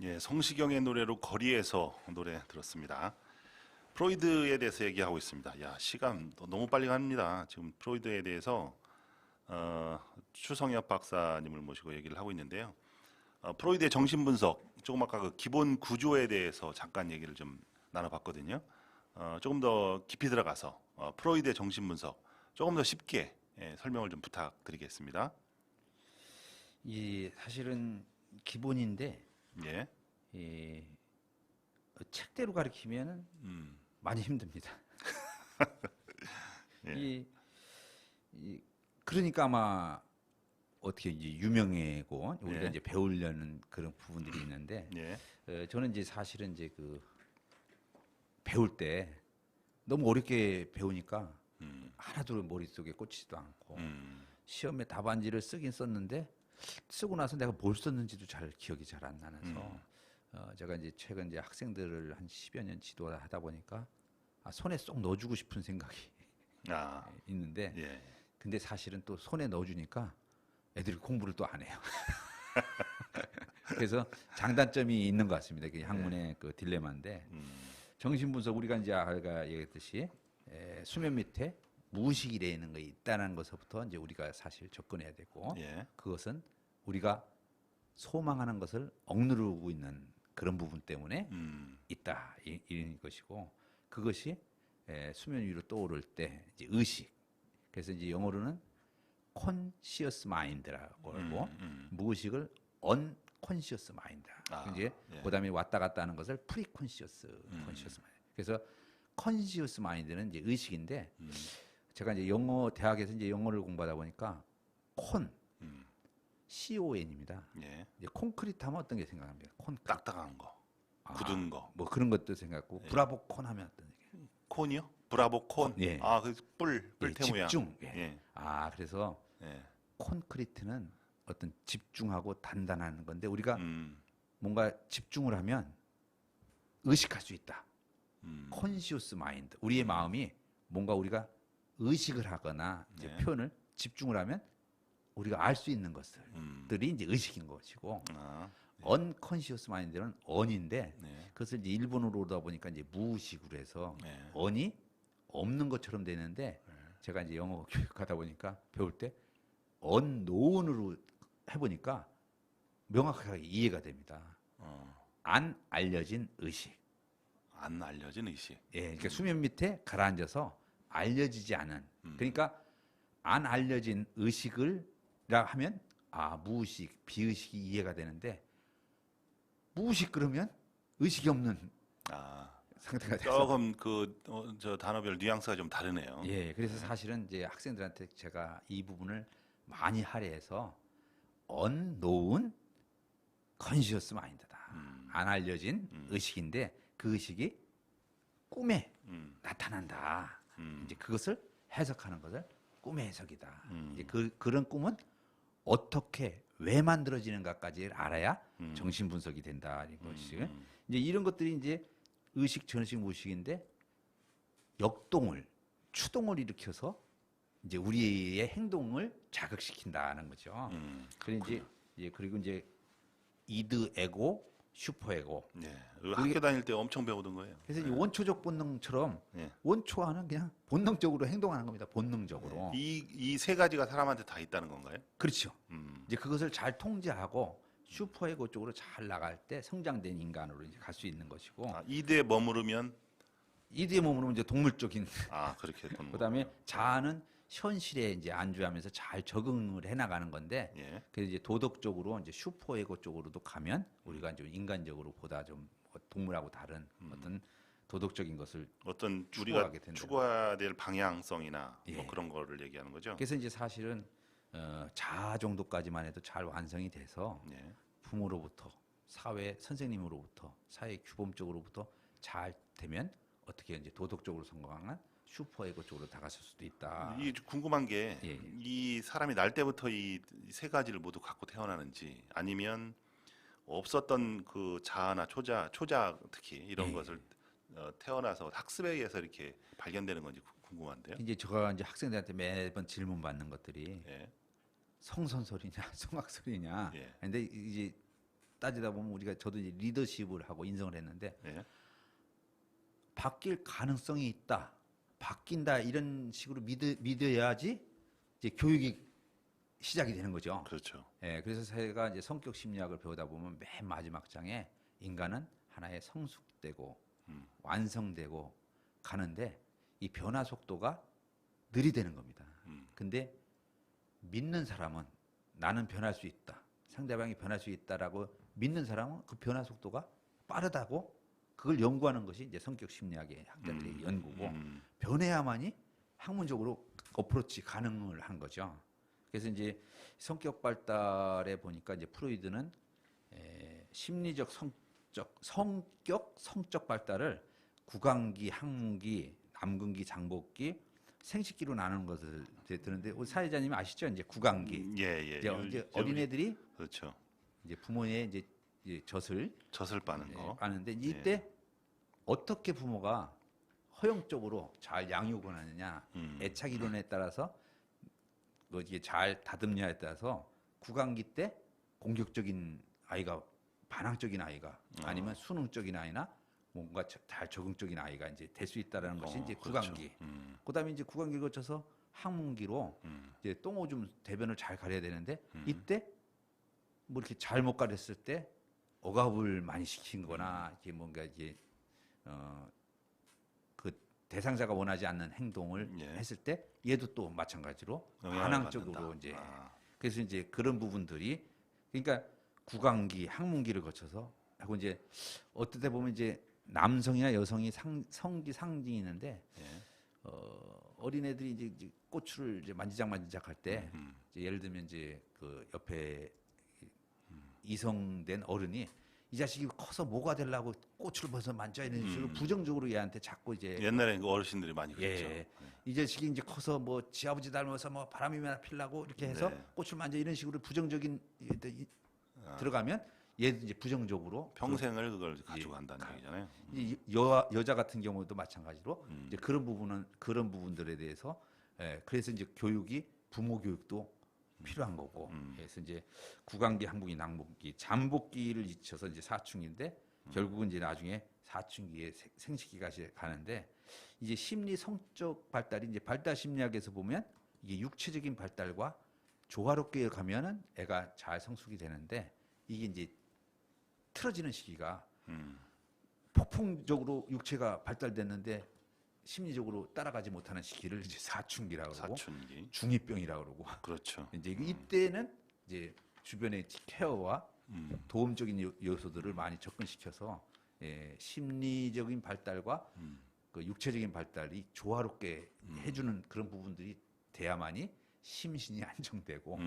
예, 성시경의 노래로 거리에서 노래 들었습니다. 프로이드에 대해서 얘기하고 있습니다. 야, 시간 너무 빨리 갑니다. 지금 프로이드에 대해서 추성엽 박사님을 모시고 얘기를 하고 있는데요. 프로이드의 정신 분석, 조금 아까 그 기본 구조에 대해서 잠깐 얘기를 좀 나눠봤거든요. 조금 더 깊이 들어가서 프로이드의 정신 분석 조금 더 쉽게 설명을 좀 부탁드리겠습니다. 이 사실은 기본인데 예, 이 책대로 가르치면은 음, 많이 힘듭니다. 예. 그러니까 아마 어떻게 이제 유명해고 우리가 예. 이제 배우려는 그런 부분들이 있는데 예, 저는 이제 사실은 이제 그 배울 때 너무 어렵게 배우니까 하나도 머릿속에 꽂히지도 않고 시험에 답안지를 쓰긴 썼는데 쓰고 나서 내가 뭘 썼는지도 잘 기억이 잘 안 나서 제가 이제 최근 이제 학생들을 한 10여 년 지도하다 보니까 손에 쏙 넣어주고 싶은 생각이 아, 있는데 예, 근데 사실은 또 손에 넣어주니까 애들이 공부를 또 안 해요. 그래서 장단점이 있는 것 같습니다. 그 학문의 그 딜레마인데 정신분석 우리가 이제 아까 얘기했듯이 수면 밑에 무의식이래 있는 거 있다는 것부터 이제 우리가 사실 접근해야 되고 예, 그것은 우리가 소망하는 것을 억누르고 있는 그런 부분 때문에 있다 이런 것이고 그것이 수면 위로 떠오를 때 이제 의식 그래서 이제 영어로는 conscious mind라고 하고 무의식을 unconscious mind 이제 예. 그다음에 왔다 갔다 하는 것을 preconscious conscious mind 그래서 conscious mind는 이제 의식인데 제가 이제 영어 대학에서 이제 영어를 공부하다 보니까 CON입니다. 예, 이제 콘크리트 하면 어떤 게 생각합니까? 콘크리트. 딱딱한 거, 굳은 거, 뭐 그런 것도 생각고 브라보 콘 하면 어떤 얘기? 콘이요? 브라보 콘. 예. 아, 그 뿔테 모양. 집중. 예. 예, 그래서 예, 콘크리트는 어떤 집중하고 단단한 건데 우리가 음, 뭔가 집중을 하면 의식할 수 있다. 컨시어스 마인드. 우리의 마음이 뭔가 우리가 의식을 하거나 이제 네. 표현을 집중을 하면 우리가 알 수 있는 것들이 이제 의식인 것이고 아, 언컨시어스 마인드는 언인데 네, 그것을 이제 일본어로 오다 보니까 이제 무의식으로 해서 네. 언이 없는 것처럼 되는데 제가 이제 영어 교육하다 보니까 배울 때 언노운으로 해보니까 명확하게 이해가 됩니다. 안 알려진 의식. 안 알려진 의식. 예, 그러니까 수면 밑에 가라앉아서 알려지지 않은. 그러니까 안 알려진 의식을라 하면 무의식, 비의식이 이해가 되는데 무의식 그러면 의식이 없는 아, 상태가 돼서. 조금 저 단어별 뉘앙스가 좀 다르네요. 예, 그래서 사실은 이제 학생들한테 제가 이 부분을 많이 할애해서 unknown conscious mind다. 안 알려진 의식인데 그 의식이 꿈에 나타난다. 이제 그것을 해석하는 것을 꿈의 해석이다. 이제 그런 꿈은 어떻게 왜 만들어지는가까지 알아야 정신 분석이 된다. 이런 것이 이제 이런 것들이 이제 의식, 전식, 무의식인데 역동을 추동을 일으켜서 이제 우리의 행동을 자극시킨다는 거죠. 그리고 그리고 이제 이드 에고, 슈퍼 에고. 네, 학교 다닐 때 엄청 배우던 거예요. 그래서 이 원초적 본능처럼 예. 원초와는 그냥 본능적으로 행동하는 겁니다. 본능적으로. 이 세 가지가 사람한테 다 있다는 건가요? 그렇죠. 이제 그것을 잘 통제하고 슈퍼 에고 쪽으로 잘 나갈 때 성장된 인간으로 이제 갈 수 있는 것이고 이대에 머무르면 이드의 몸으로 이제 동물적인 그렇게 본 그다음에 자아는 현실에 이제 안주하면서 잘 적응을 해 나가는 건데 예. 그래서 이제 도덕적으로 이제 슈퍼에고 쪽으로도 가면 우리가 좀 인간적으로 보다 좀 동물하고 다른 어떤 도덕적인 것을 어떤 우리가 추구하게 된다. 추구해야 될 방향성이나 예. 뭐 그런 거를 얘기하는 거죠. 그래서 이제 사실은 자아 정도까지만 해도 잘 완성이 돼서 예. 부모로부터 사회 선생님으로부터 사회 규범적으로부터 잘 되면 어떻게 이제 도덕적으로 성공한 슈퍼에고 쪽으로 다가설 수도 있다. 이 궁금한 게 이 예. 사람이 날 때부터 이 세 가지를 모두 갖고 태어나는지 아니면 없었던 그 자아나 초자 특히 이런 예. 것을 태어나서 학습에 의해서 이렇게 발견되는 건지 궁금한데요. 이제 제가 이제 학생들한테 매번 질문 받는 것들이 예. 성선설이냐 성악설이냐. 예. 근데 이제 따지다 보면 우리가 저도 이제 리더십을 하고 인정을 했는데 예. 바뀔 가능성이 있다, 바뀐다 이런 식으로 믿어야지 이제 교육이 시작이 되는 거죠. 그렇죠. 예, 그래서 제가 이제 성격 심리학을 배우다 보면 맨 마지막 장에 인간은 하나의 성숙되고 완성되고 가는데 이 변화 속도가 느리다는 겁니다. 근데 믿는 사람은 나는 변할 수 있다, 상대방이 변할 수 있다라고 믿는 사람은 그 변화 속도가 빠르다고 그걸 연구하는 것이 이제 성격 심리학의 학자들의 연구고 변해야만이 학문적으로 어프로치 가능을 한 거죠. 그래서 이제 성격 발달에 보니까 이제 프로이드는 심리적 성적 발달을 구강기, 항문기, 남근기, 장복기, 생식기로 나누는 것을 드는데 우리 사회자님이 아시죠? 이제 구강기. 예. 이제 어린애들이 그렇죠. 이제 부모의 이제 젖을 빠는 거. 빠는데 이때 어떻게 부모가 허용적으로 잘 양육을 하느냐, 애착 이론에 따라서 뭐 이게 잘 다듬냐에 따라서 구강기 때 공격적인 아이가, 반항적인 아이가, 아니면 수능적인 아이나 뭔가 잘 적응적인 아이가 이제 될 수 있다라는 것이 이제 구강기. 그렇죠. 그다음에 이제 구강기를 거쳐서 항문기로 이제 똥오줌 대변을 잘 가려야 되는데 이때 뭐 이렇게 잘 못 가렸을 때 억압을 많이 시킨거나 이게 뭔가 이게 그 대상자가 원하지 않는 행동을 했을 때 얘도 또 마찬가지로 반항적으로 받는다. 이제 그래서 이제 그런 부분들이 그러니까 구강기, 항문기를 거쳐서 하고 이제 어떨 때 보면 이제 남성이나 여성이 성기 상징이 있는데 어린애들이 이제 고추를 이제 만지작 할 때 이제 예를 들면 이제 그 옆에 이성된 어른이 이 자식이 커서 뭐가 되려고 고추를 벗어 만져 이런 식으로 부정적으로 얘한테 자꾸 이제 옛날에 그 어르신들이 많이 그랬죠. 이 자식이 이제 커서 뭐 지 아버지 닮아서 뭐 바람이나 필라고 이렇게 해서 고추를 만져 이런 식으로 부정적인 들어가면 얘도 이제 부정적으로 평생을 그걸 가지고 간다는 얘기잖아요. 이 여자 같은 경우도 마찬가지로 이제 그런 부분들에 대해서 그래서 이제 교육이 부모 교육도 필요한 거고 그래서 이제 구강기, 항문기, 남복기, 잠복기를 잊혀서 이제 사춘기인데 결국은 이제 나중에 사춘기에 생식기가 가는데 이제 심리 성적 발달이 이제 발달 심리학에서 보면 이게 육체적인 발달과 조화롭게 가면은 애가 잘 성숙이 되는데 이게 이제 틀어지는 시기가 폭풍적으로 육체가 발달됐는데 심리적으로 따라가지 못하는 시기를 이제 사춘기라고 그러고 사춘기. 중이병이라고 그러고 그렇죠. 이제 이때는 이제 주변의 케어와 도움적인 요소들을 많이 접근시켜서 심리적인 발달과 그 육체적인 발달이 조화롭게 해주는 그런 부분들이 돼야만이 심신이 안정되고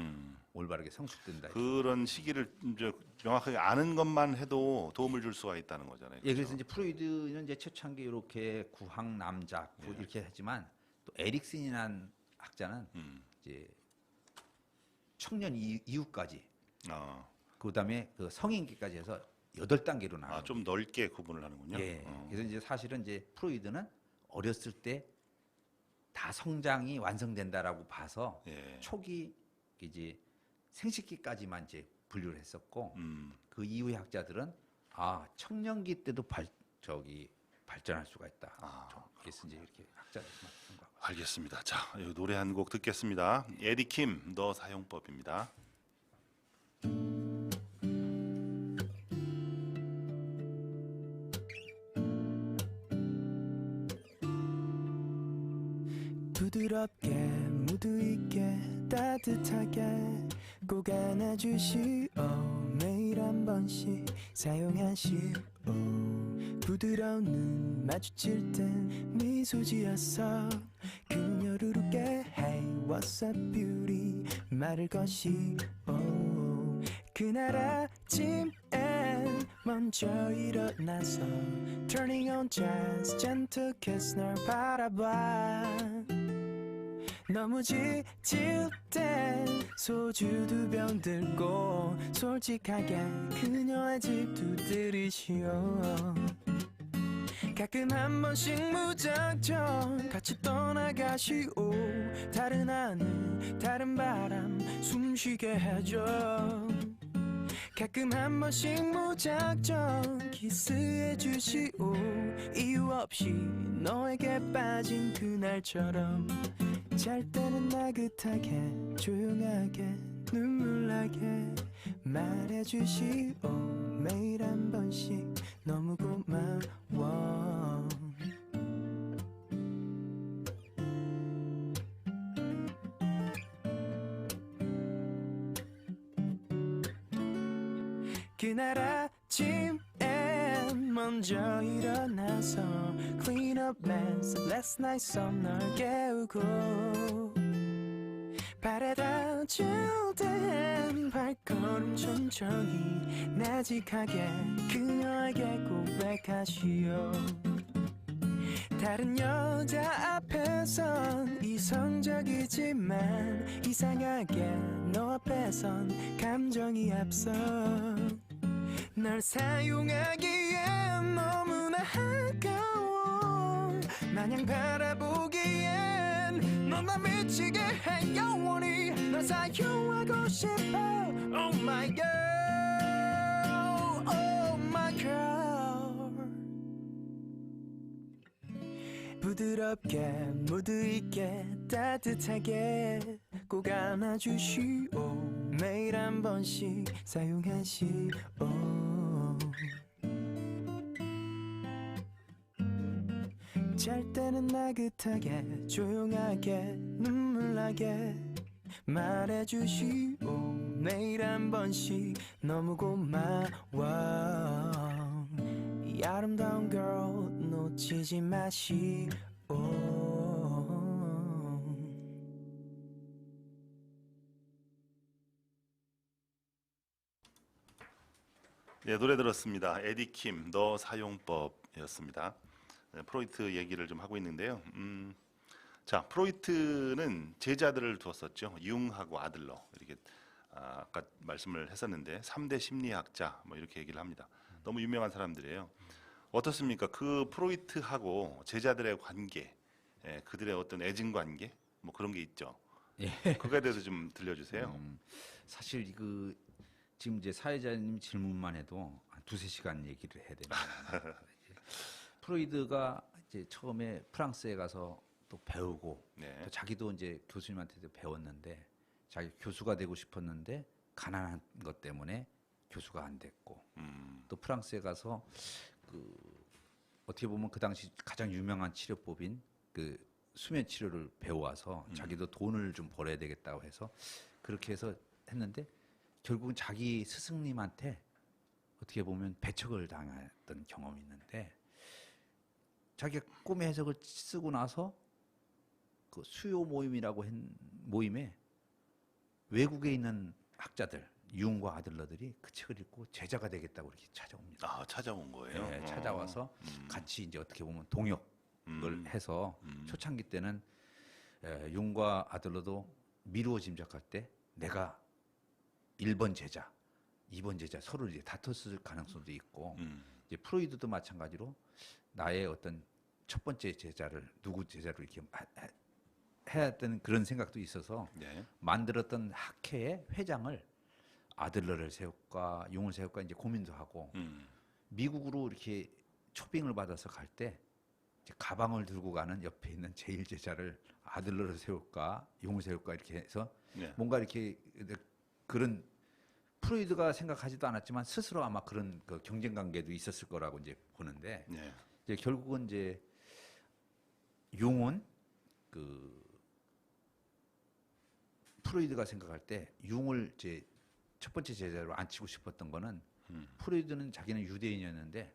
올바르게 성숙된다. 그런 시기를 이제 명확하게 아는 것만 해도 도움을 줄 수가 있다는 거잖아요. 예, 그래서 그렇죠? 이제 프로이드는 이제 최창기 이렇게 구항 남작 이렇게 하지만 또 에릭슨이라는 학자는 이제 청년 이후까지 그다음에 그 성인기까지 해서 8단계로 나눠. 좀 넓게 구분을 하는군요. 예. 그래서 이제 사실은 이제 프로이드는 어렸을 때 다 성장이 완성된다라고 봐서 초기 이제 생식기까지만 이제 분류를 했었고 그 이후의 학자들은 청년기 때도 발전할 수가 있다. 그래서 이제 이렇게 학자들이 말하는 거. 알겠습니다. 자, 이 노래 한 곡 듣겠습니다. 에디킴 너 사용법입니다. 부드럽게 무드 있게 따뜻하게 꼭 안아주시오 매일 한 번씩 사용하시오 부드러운 눈 마주칠 땐 미소 지어서 그녀를 웃게 Hey what's up beauty 말을 거시오 그날 아침엔 먼저 일어나서 Turning on jazz gentle kiss 널 바라봐 너무 지칠 땐 소주 2병 들고 솔직하게 그녀의 집 두드리시오 가끔 한 번씩 무작정 같이 떠나가시오 다른 하늘 다른 바람 숨쉬게 해줘 가끔 한 번씩 무작정 키스해 주시오. 이유 없이 너에게 빠진 그날처럼 잘 때는 나긋하게 조용하게 눈물 나게 말해 주시오. 매일 한 번씩 너무 고마워. 그날 아침에 먼저 일어나서 Clean up mess last night 널 깨우고 발에 닿을 땐 발걸음 천천히 나직하게 그녀에게 고백하시오. 다른 여자 앞에선 이성적이지만 이상하게 너 앞에선 감정이 앞서 널 사용하기엔 너무나 아까워. 마냥 바라보기엔 넌 나 미치게 해. 영원히 널 사용하고 싶어. Oh my girl, oh my girl. 부드럽게 무드 있게 따뜻하게 꼭 안아주시오. 매일 한 번씩 사용하시오. 잘 때는 나긋하게 조용하게 눈물 나게 말해주시오. 매일 한 번씩 너무 고마워. 이 아름다운 girl 놓치지 마시오. 네, 노래 들었습니다. 에디킴 너 사용법이었습니다. 네, 프로이트 얘기를 좀 하고 있는데요. 자, 프로이트는 제자들을 두었었죠. 융하고 아들러 이렇게 아까 말씀을 했었는데 3대 심리학자 뭐 이렇게 얘기를 합니다. 너무 유명한 사람들이에요. 어떻습니까? 그 프로이트하고 제자들의 관계, 그들의 어떤 애증 관계 뭐 그런 게 있죠. 예. 그거에 대해서 좀 들려주세요. 사실 그 지금 이제 사회자님 질문만 해도 한 두세 시간 얘기를 해야 됩니다. 프로이드가 이제 처음에 프랑스에 가서 또 배우고 네. 또 자기도 이제 교수님한테도 배웠는데 자기 교수가 되고 싶었는데 가난한 것 때문에 교수가 안 됐고 또 프랑스에 가서 그 어떻게 보면 그 당시 가장 유명한 치료법인 그 수면 치료를 배워와서 자기도 돈을 좀 벌어야 되겠다고 해서 그렇게 해서 했는데 결국은 자기 스승님한테 어떻게 보면 배척을 당했던 경험이 있는데 자기가 꿈의 해석을 쓰고 나서 그 수요 모임이라고 한 모임에 외국에 있는 학자들 융과 아들러들이 그 책을 읽고 제자가 되겠다고 이렇게 찾아옵니다. 아, 찾아온 거예요. 네, 찾아와서 같이 이제 어떻게 보면 동역을 해서 초창기 때는 융과 아들러도 미루어 짐작할 때 내가 1번 제자, 2번 제자 서로 이제 다퉜을 가능성도 있고 이제 프로이드도 마찬가지로 나의 어떤 첫 번째 제자를 누구 제자로 이렇게 해야 되는 그런 생각도 있어서 네. 만들었던 학회의 회장을 아들러를 세울까 융을 세울까 이제 고민도 하고 미국으로 이렇게 초빙을 받아서 갈 때 가방을 들고 가는 옆에 있는 제일 제자를 아들러를 세울까 융을 세울까 이렇게 해서 네. 뭔가 이렇게 그런 프로이드가 생각하지도 않았지만 스스로 아마 그런 그 경쟁 관계도 있었을 거라고 이제 보는데 네. 이제 결국은 이제 융은 그 프로이드가 생각할 때 융을 이제 첫 번째 제자로 앉히고 싶었던 거는 프로이드는 자기는 유대인이었는데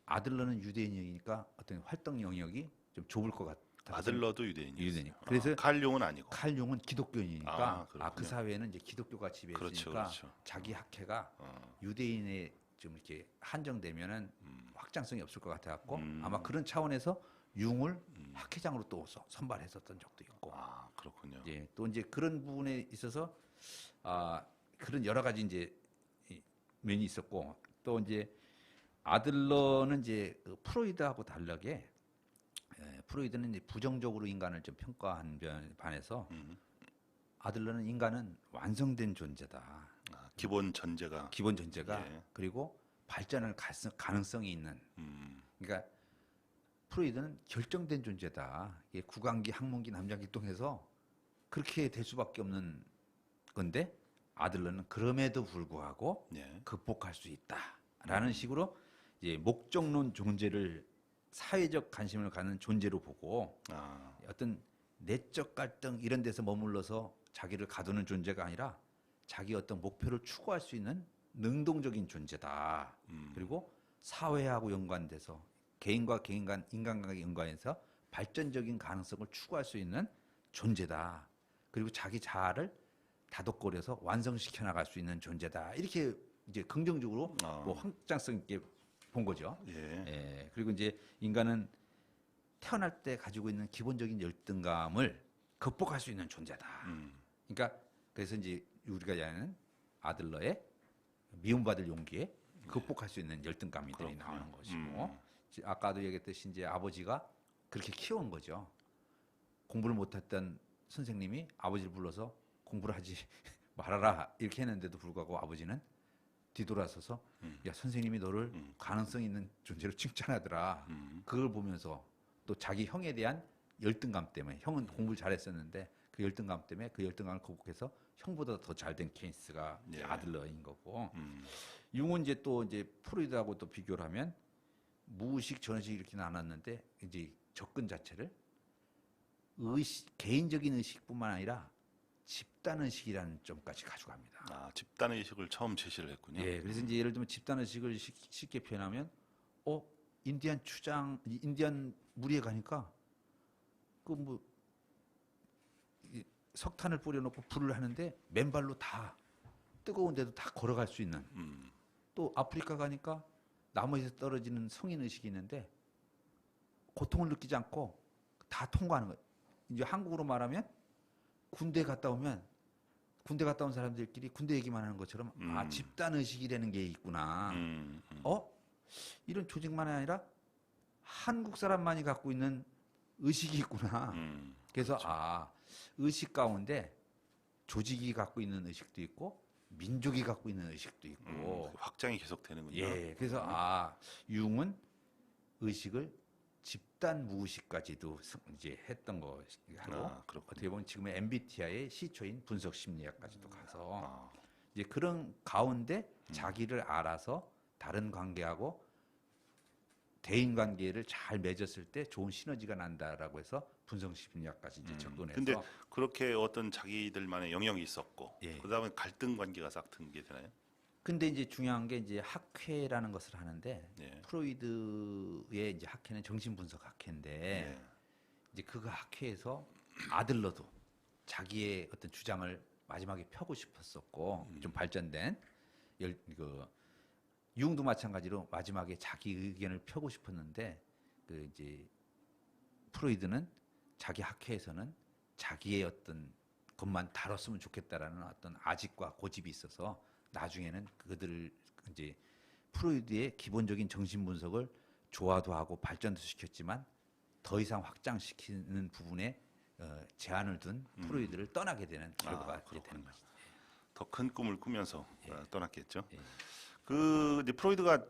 아들러는 유대인이니까 어떤 활동 영역이 좀 좁을 것 같아. 아들러도 유대인이었어요. 유대인이요. 그래서 칼 융은 아니고. 칼 융은 기독교인이니까 그렇군요. 그 사회는 이제 기독교가 지배했으니까 그렇죠, 그렇죠. 자기 학회가 유대인에 좀 이렇게 한정되면은 확장성이 없을 것 같아 갖고 아마 그런 차원에서 융을 학회장으로 또 선발했었던 적도 있고. 아, 그렇군요. 예, 또 이제 그런 부분에 있어서 그런 여러 가지 이제 면이 있었고 또 이제 아들러는 이제 그 프로이드하고 다르게 프로이드는 이제 부정적으로 인간을 좀 평가한 반해서 아들러는 인간은 완성된 존재다. 기본 전제가. 기본 전제가 예. 그리고 발전할 가능성이 있는. 그러니까 프로이드는 결정된 존재다. 이게 구강기, 항문기, 남장기 통해서 그렇게 될 수밖에 없는 건데 아들러는 그럼에도 불구하고 예. 극복할 수 있다라는 식으로 이제 목적론 존재를 사회적 관심을 갖는 존재로 보고 아, 어떤 내적 갈등 이런 데서 머물러서 자기를 가두는 존재가 아니라 자기 어떤 목표를 추구할 수 있는 능동적인 존재다. 그리고 사회하고 연관돼서 개인과 개인 간 인간관계 연관해서 발전적인 가능성을 추구할 수 있는 존재다. 그리고 자기 자아를 다독거려서 완성시켜 나갈 수 있는 존재다. 이렇게 이제 긍정적으로 뭐 확장성 있게 본 거죠. 예. 예. 그리고 이제 인간은 태어날 때 가지고 있는 기본적인 열등감을 극복할 수 있는 존재다. 그러니까 그래서 이제 우리가 얘기하는 아들러의 미움받을 용기에 극복할 수 있는 열등감들이 나오는 것이고 아까도 얘기했듯이 이제 아버지가 그렇게 키운 거죠. 공부를 못했던 선생님이 아버지를 불러서 공부를 하지 말아라 이렇게 했는데도 불구하고 아버지는 뒤돌아서서 야 선생님이 너를 가능성 있는 존재로 칭찬하더라. 그걸 보면서 또 자기 형에 대한 열등감 때문에 형은 공부를 잘했었는데 그 열등감 때문에 그 열등감을 극복해서 형보다 더 잘된 케이스가 예. 아들러인 거고 융은 이제 또 이제 프로이드하고 또 비교를 하면 무의식 전의식 이렇게 나눴는데 이제 접근 자체를 의식 개인적인 의식뿐만 아니라 집단 의식이라는 점까지 가져갑니다. 아, 집단 의식을 처음 제시를 했군요. 예, 그래서 이제 예를 들면 집단 의식을 쉽게 표현하면, 인디안 추장, 인디안 무리에 가니까 그 뭐 석탄을 뿌려놓고 불을 하는데 맨발로 다 뜨거운데도 다 걸어갈 수 있는. 또 아프리카 가니까 나무에서 떨어지는 성인 의식이 있는데 고통을 느끼지 않고 다 통과하는 거예요. 이제 한국으로 말하면 군대 갔다 오면 군대 갔다 온 사람들끼리 군대 얘기만 하는 것처럼 아 집단 의식이라는 게 있구나. 이런 조직만이 아니라 한국 사람만이 갖고 있는 의식이 있구나. 그래서 의식 가운데 조직이 갖고 있는 의식도 있고 민족이 갖고 있는 의식도 있고 확장이 계속되는군요. 예, 그래서 융은 의식을 집단 무의식까지도 이제 했던 것이고 그렇군요. 어떻게 보면 지금의 MBTI의 시초인 분석 심리학까지도 가서 이제 그런 가운데 자기를 알아서 다른 관계하고 대인 관계를 잘 맺었을 때 좋은 시너지가 난다라고 해서 분석 심리학까지 이제 접근해서. 근데 그렇게 어떤 자기들만의 영역이 있었고 예. 그다음에 갈등 관계가 싹 등게 되나요? 근데 이제 중요한 게 이제 학회라는 것을 하는데 예. 프로이드의 이제 학회는 정신분석 학회인데 예. 이제 그 학회에서 아들러도 자기의 어떤 주장을 마지막에 펴고 싶었었고 좀 발전된 융도 마찬가지로 마지막에 자기 의견을 펴고 싶었는데 그 이제 프로이드는 자기 학회에서는 자기의 어떤 것만 다뤘으면 좋겠다라는 어떤 아직과 고집이 있어서 나중에는 그들을 이제 프로이드의 기본적인 정신 분석을 조화도 하고 발전도 시켰지만 더 이상 확장시키는 부분에 제한을 둔 프로이드를 떠나게 되는 결과가 이제 되는 것이죠. 더 큰 꿈을 꾸면서 떠났겠죠. 예. 그 이제 프로이드가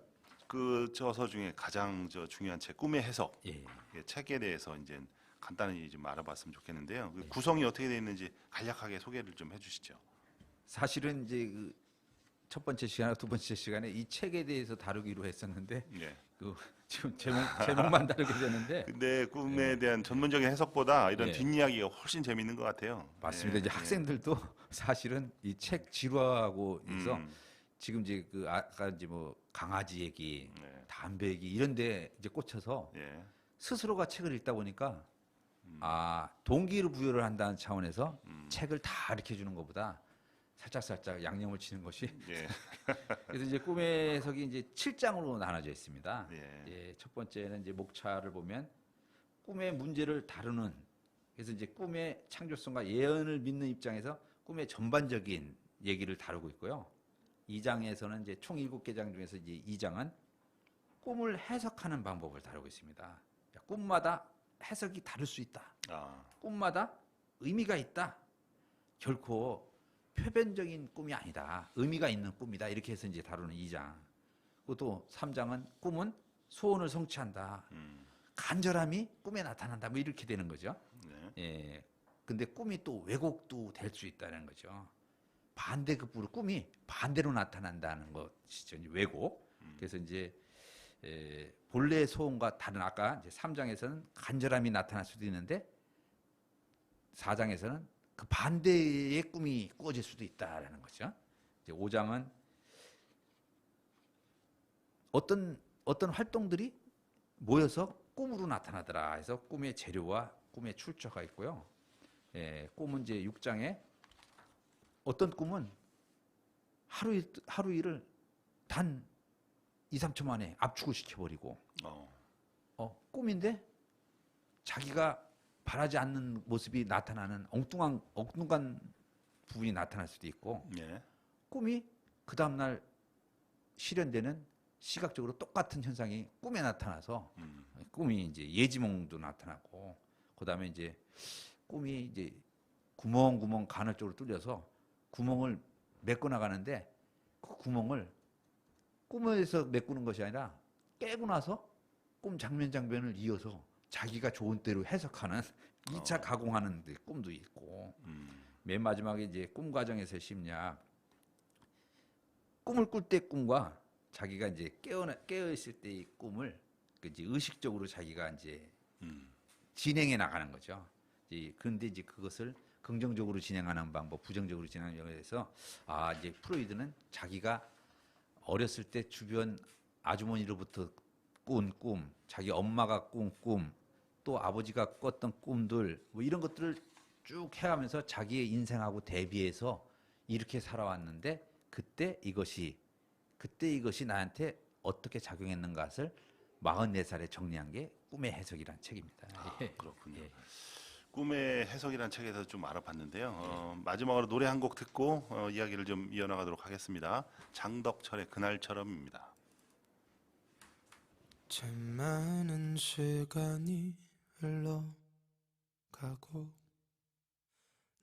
그 저서 중에 가장 중요한 책 꿈의 해석 예. 책에 대해서 이제 간단히 좀 알아봤으면 좋겠는데요. 그 구성이 어떻게 되어 있는지 간략하게 소개를 좀 해주시죠. 사실은 이제 그 첫 번째 시간과 두 번째 시간에 이 책에 대해서 다루기로 했었는데 예. 그 지금 제목만 다루게 되는데 근데 꿈에 대한 전문적인 해석보다 이런 예. 뒷이야기가 훨씬 재밌는 것 같아요. 맞습니다. 예, 이제 예. 학생들도 사실은 이 책 지루하고 해서 음. 지금 이제 그 아까 이제 뭐 강아지 얘기, 네. 담배 얘기 이런데 이제 꽂혀서 예. 스스로가 책을 읽다 보니까 동기를 부여를 한다는 차원에서 책을 다 가르쳐 주는 것보다 살짝 양념을 치는 것이 예. 그래서 이제 꿈의 해석이 이제 7장으로 나눠져 있습니다. 예. 예, 첫 번째는 이제 목차를 보면 꿈의 문제를 다루는 그래서 이제 꿈의 창조성과 예언을 믿는 입장에서 꿈의 전반적인 얘기를 다루고 있고요. 2장에서는 이제 총 7개 장 중에서 이제 2장은 꿈을 해석하는 방법을 다루고 있습니다. 꿈마다 해석이 다를 수 있다. 꿈마다 의미가 있다. 결코 표변적인 꿈이 아니다. 의미가 있는 꿈이다. 이렇게 해서 이제 다루는 2장. 그것도 3장은 꿈은 소원을 성취한다. 간절함이 꿈에 나타난다. 뭐 이렇게 되는 거죠. 네. 예. 근데 꿈이 또 왜곡도 될 수 있다는 거죠. 반대급부로 꿈이 반대로 나타난다는 것이죠. 이제 왜곡. 그래서 이제 본래의 소원과 다른 아까 이제 3장에서는 간절함이 나타날 수도 있는데 4장에서는 그 반대의 꿈이 꾸어질 수도 있다라는 거죠. 이제 5장은 어떤 활동들이 모여서 꿈으로 나타나더라 해서 꿈의 재료와 꿈의 출처가 있고요. 꿈은 이제 6장에 어떤 꿈은 하루 일을 단 2, 3초 만에 압축을 시켜버리고 꿈인데 자기가 바라지 않는 모습이 나타나는 엉뚱한 부분이 나타날 수도 있고 예. 꿈이 그 다음날 실현되는 시각적으로 똑같은 현상이 꿈에 나타나서 꿈이 이제 예지몽도 나타나고 그다음에 이제 꿈이 이제 구멍 간헐적으로 뚫려서 구멍을 메꿔 나가는데 그 구멍을 꿈에서 메꾸는 것이 아니라 깨고 나서 꿈 장면을 이어서 자기가 좋은 대로 해석하는 2차 가공하는 데 꿈도 있고 맨 마지막에 이제 꿈 과정에서의 심리학 꿈을 꿀 때 꿈과 자기가 이제 깨어 있을 때의 꿈을 이제 의식적으로 자기가 이제 진행해 나가는 거죠. 그런데 이제 그것을 긍정적으로 진행하는 방법, 부정적으로 진행하는 방법에 대해서 이제 프로이드는 자기가 어렸을 때 주변 아주머니로부터 꾼 꿈, 자기 엄마가 꾼 꿈, 또 아버지가 꿨던 꿈들 뭐 이런 것들을 쭉 해가면서 자기의 인생하고 대비해서 이렇게 살아왔는데 그때 이것이 나한테 어떻게 작용했는가를 44살에 정리한 게 꿈의 해석이란 책입니다. 그렇군요. 예. 꿈의 해석이라는 책에서 좀 알아봤는데요. 마지막으로 노래 한 곡 듣고 이야기를 좀 이어나가도록 하겠습니다. 장덕철의 그날처럼입니다. 참 많은 시간이 흘러가고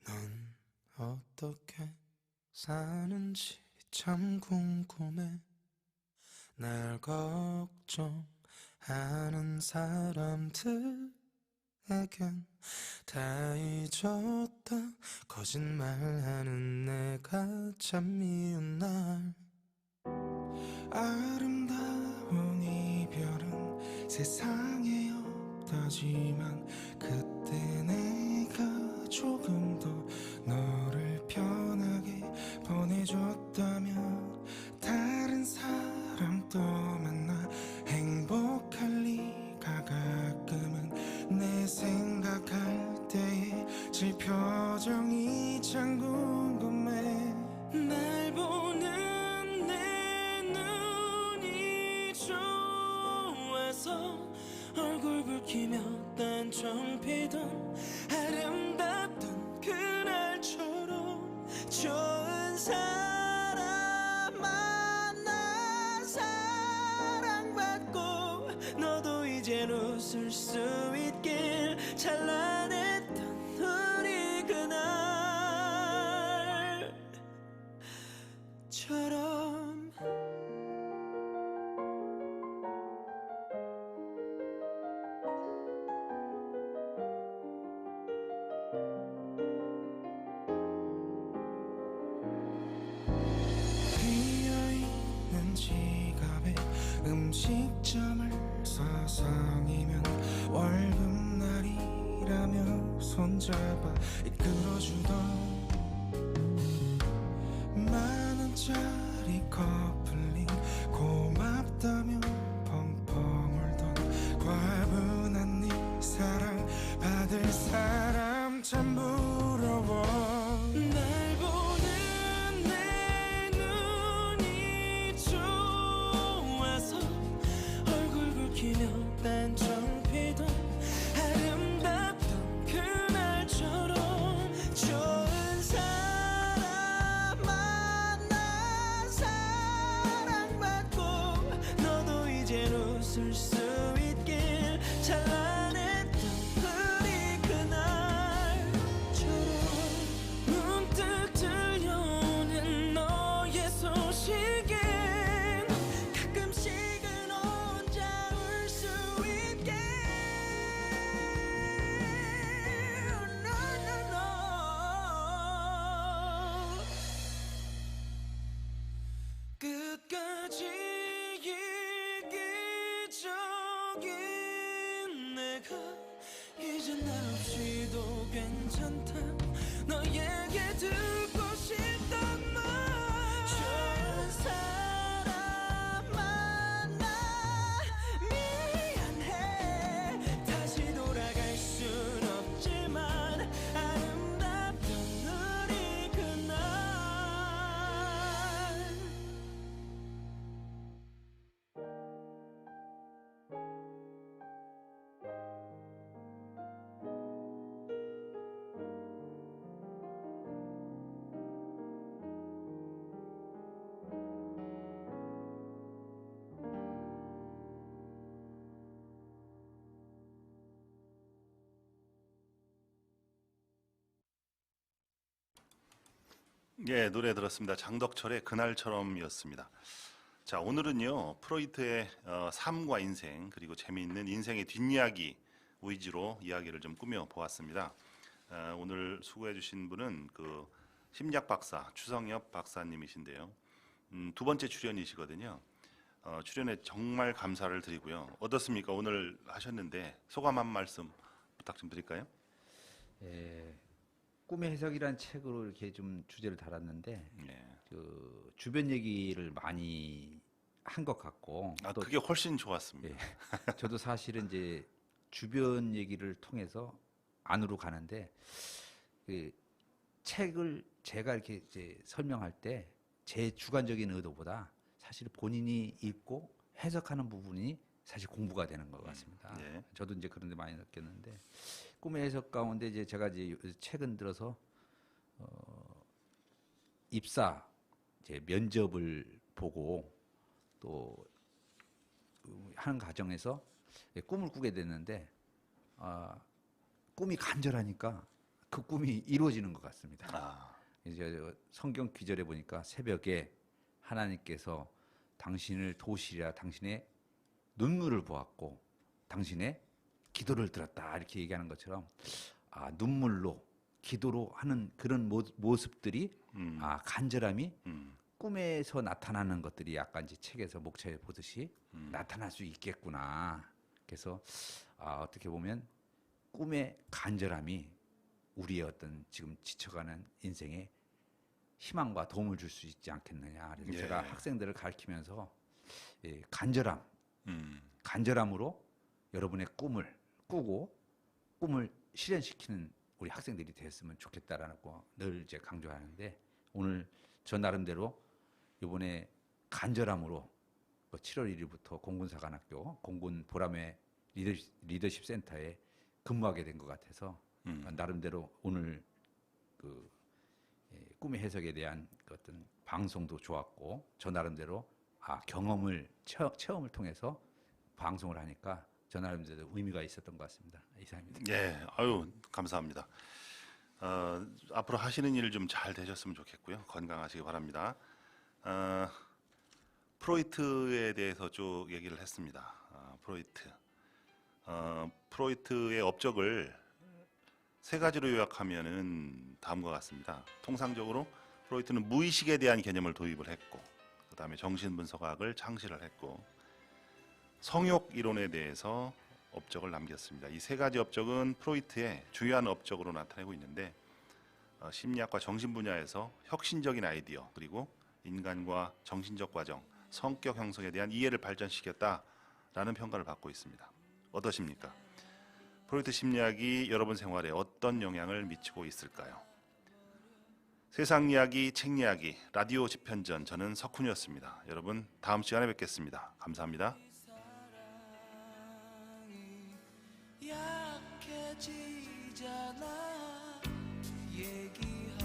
넌 어떻게 사는지 참 궁금해. 날 걱정하는 사람들에겐 다 잊었다. 거짓말하는 내가 참 미운 날. 아름다운 이별은 세상에 없다지만 그때 내가 조금 더 너를 편하게 보내줬다면 다른 사람 또 만나 행복할 리가 가끔은 내 생각할 때의 질 표정이 참 궁금해. 날 보는 내 눈이 좋아서 얼굴 붉히며 딴청 피던 아름답던 그날처럼 좋은 사람 만나 사랑받고 너도 이젠 웃을 수 있길. 찬란했던 우리 그날처럼. 비어있는 지갑에 음식점을 서성이면 월급날이라며 손잡아 이끌어주던 만원짜리 커플링 고맙다며 펑펑 울던 과분한 네 사랑 받을 사람 참 부러워. 날 보는 내 눈이 좋아서 얼굴 붉히며 딴청 피던 아름답던 그날처럼 좋은 괜찮다 너에게 듣고 싶단 말 좋은 사람 만나 미안해 다시 돌아갈 순 없지만 아름답던 우리 그날 예, 노래 들었습니다. 장덕철의 그날처럼이었습니다. 자, 오늘은요 프로이트의 삶과 인생 그리고 재미있는 인생의 뒷이야기 위주로 이야기를 좀 꾸며 보았습니다. 오늘 수고해주신 분은 그 심리학 박사 추성엽 박사님이신데요. 두 번째 출연이시거든요. 출연에 정말 감사를 드리고요. 어떻습니까? 오늘 하셨는데 소감 한 말씀 부탁 좀 드릴까요? 예, 꿈의 해석이라는 책으로 이렇게 좀 주제를 달았는데 예. 그 주변 얘기를 많이 한 것 같고 또 그게 훨씬 좋았습니다. 예, 저도 사실은 이제 주변 얘기를 통해서 안으로 가는데 그 책을 제가 이렇게 이제 설명할 때 제 주관적인 의도보다 사실 본인이 읽고 해석하는 부분이 사실 공부가 되는 것 같습니다. 예. 저도 이제 그런 데 많이 느꼈는데 꿈의 해석 가운데 이제 제가 이제 최근 들어서 입사 이제 면접을 보고 또 하는 과정에서 꿈을 꾸게 됐는데 꿈이 간절하니까 그 꿈이 이루어지는 것 같습니다. 이제 성경 기절에 보니까 새벽에 하나님께서 당신을 도우시리라 당신의 눈물을 보았고 당신의 기도를 들었다 이렇게 얘기하는 것처럼 눈물로 기도로 하는 그런 모습들이 간절함이 꿈에서 나타나는 것들이 약간 이제 책에서 목차에 보듯이 나타날 수 있겠구나. 그래서 어떻게 보면 꿈의 간절함이 우리의 어떤 지금 지쳐가는 인생에 희망과 도움을 줄 수 있지 않겠느냐. 그래서 예. 제가 학생들을 가르치면서 간절함, 간절함으로 여러분의 꿈을 꾸고 꿈을 실현시키는 우리 학생들이 됐으면 좋겠다라고 늘 이제 강조하는데 오늘 저 나름대로 이번에 간절함으로 7월 1일부터 공군사관학교 공군 보람의 리더십 센터에 근무하게 된 것 같아서 나름대로 오늘 그 꿈의 해석에 대한 그 어떤 방송도 좋았고 저 나름대로 경험을 체험을 통해서 방송을 하니까 저 나름대로 의미가 있었던 것 같습니다. 이상입니다. 예, 아유 감사합니다. 앞으로 하시는 일 좀 잘 되셨으면 좋겠고요. 건강하시기 바랍니다. 프로이트에 대해서 쭉 얘기를 했습니다. 프로이트의 업적을 세 가지로 요약하면은 다음과 같습니다. 통상적으로 프로이트는 무의식에 대한 개념을 도입을 했고, 그 다음에 정신분석학을 창시를 했고, 성욕 이론에 대해서 업적을 남겼습니다. 이 세 가지 업적은 프로이트의 주요한 업적으로 나타내고 있는데 심리학과 정신 분야에서 혁신적인 아이디어 그리고 인간과 정신적 과정, 성격 형성에 대한 이해를 발전시켰다라는 평가를 받고 있습니다. 어떠십니까? 프로이트 심리학이 여러분 생활에 어떤 영향을 미치고 있을까요? 세상 이야기, 책 이야기, 라디오 집현전 저는 석훈이었습니다. 여러분 다음 시간에 뵙겠습니다. 감사합니다. 약해지잖아 얘기하지마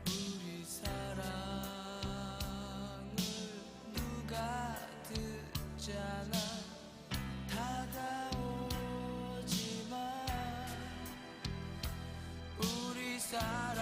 우리 사랑을 누가 듣잖아 다가오지마 우리 사랑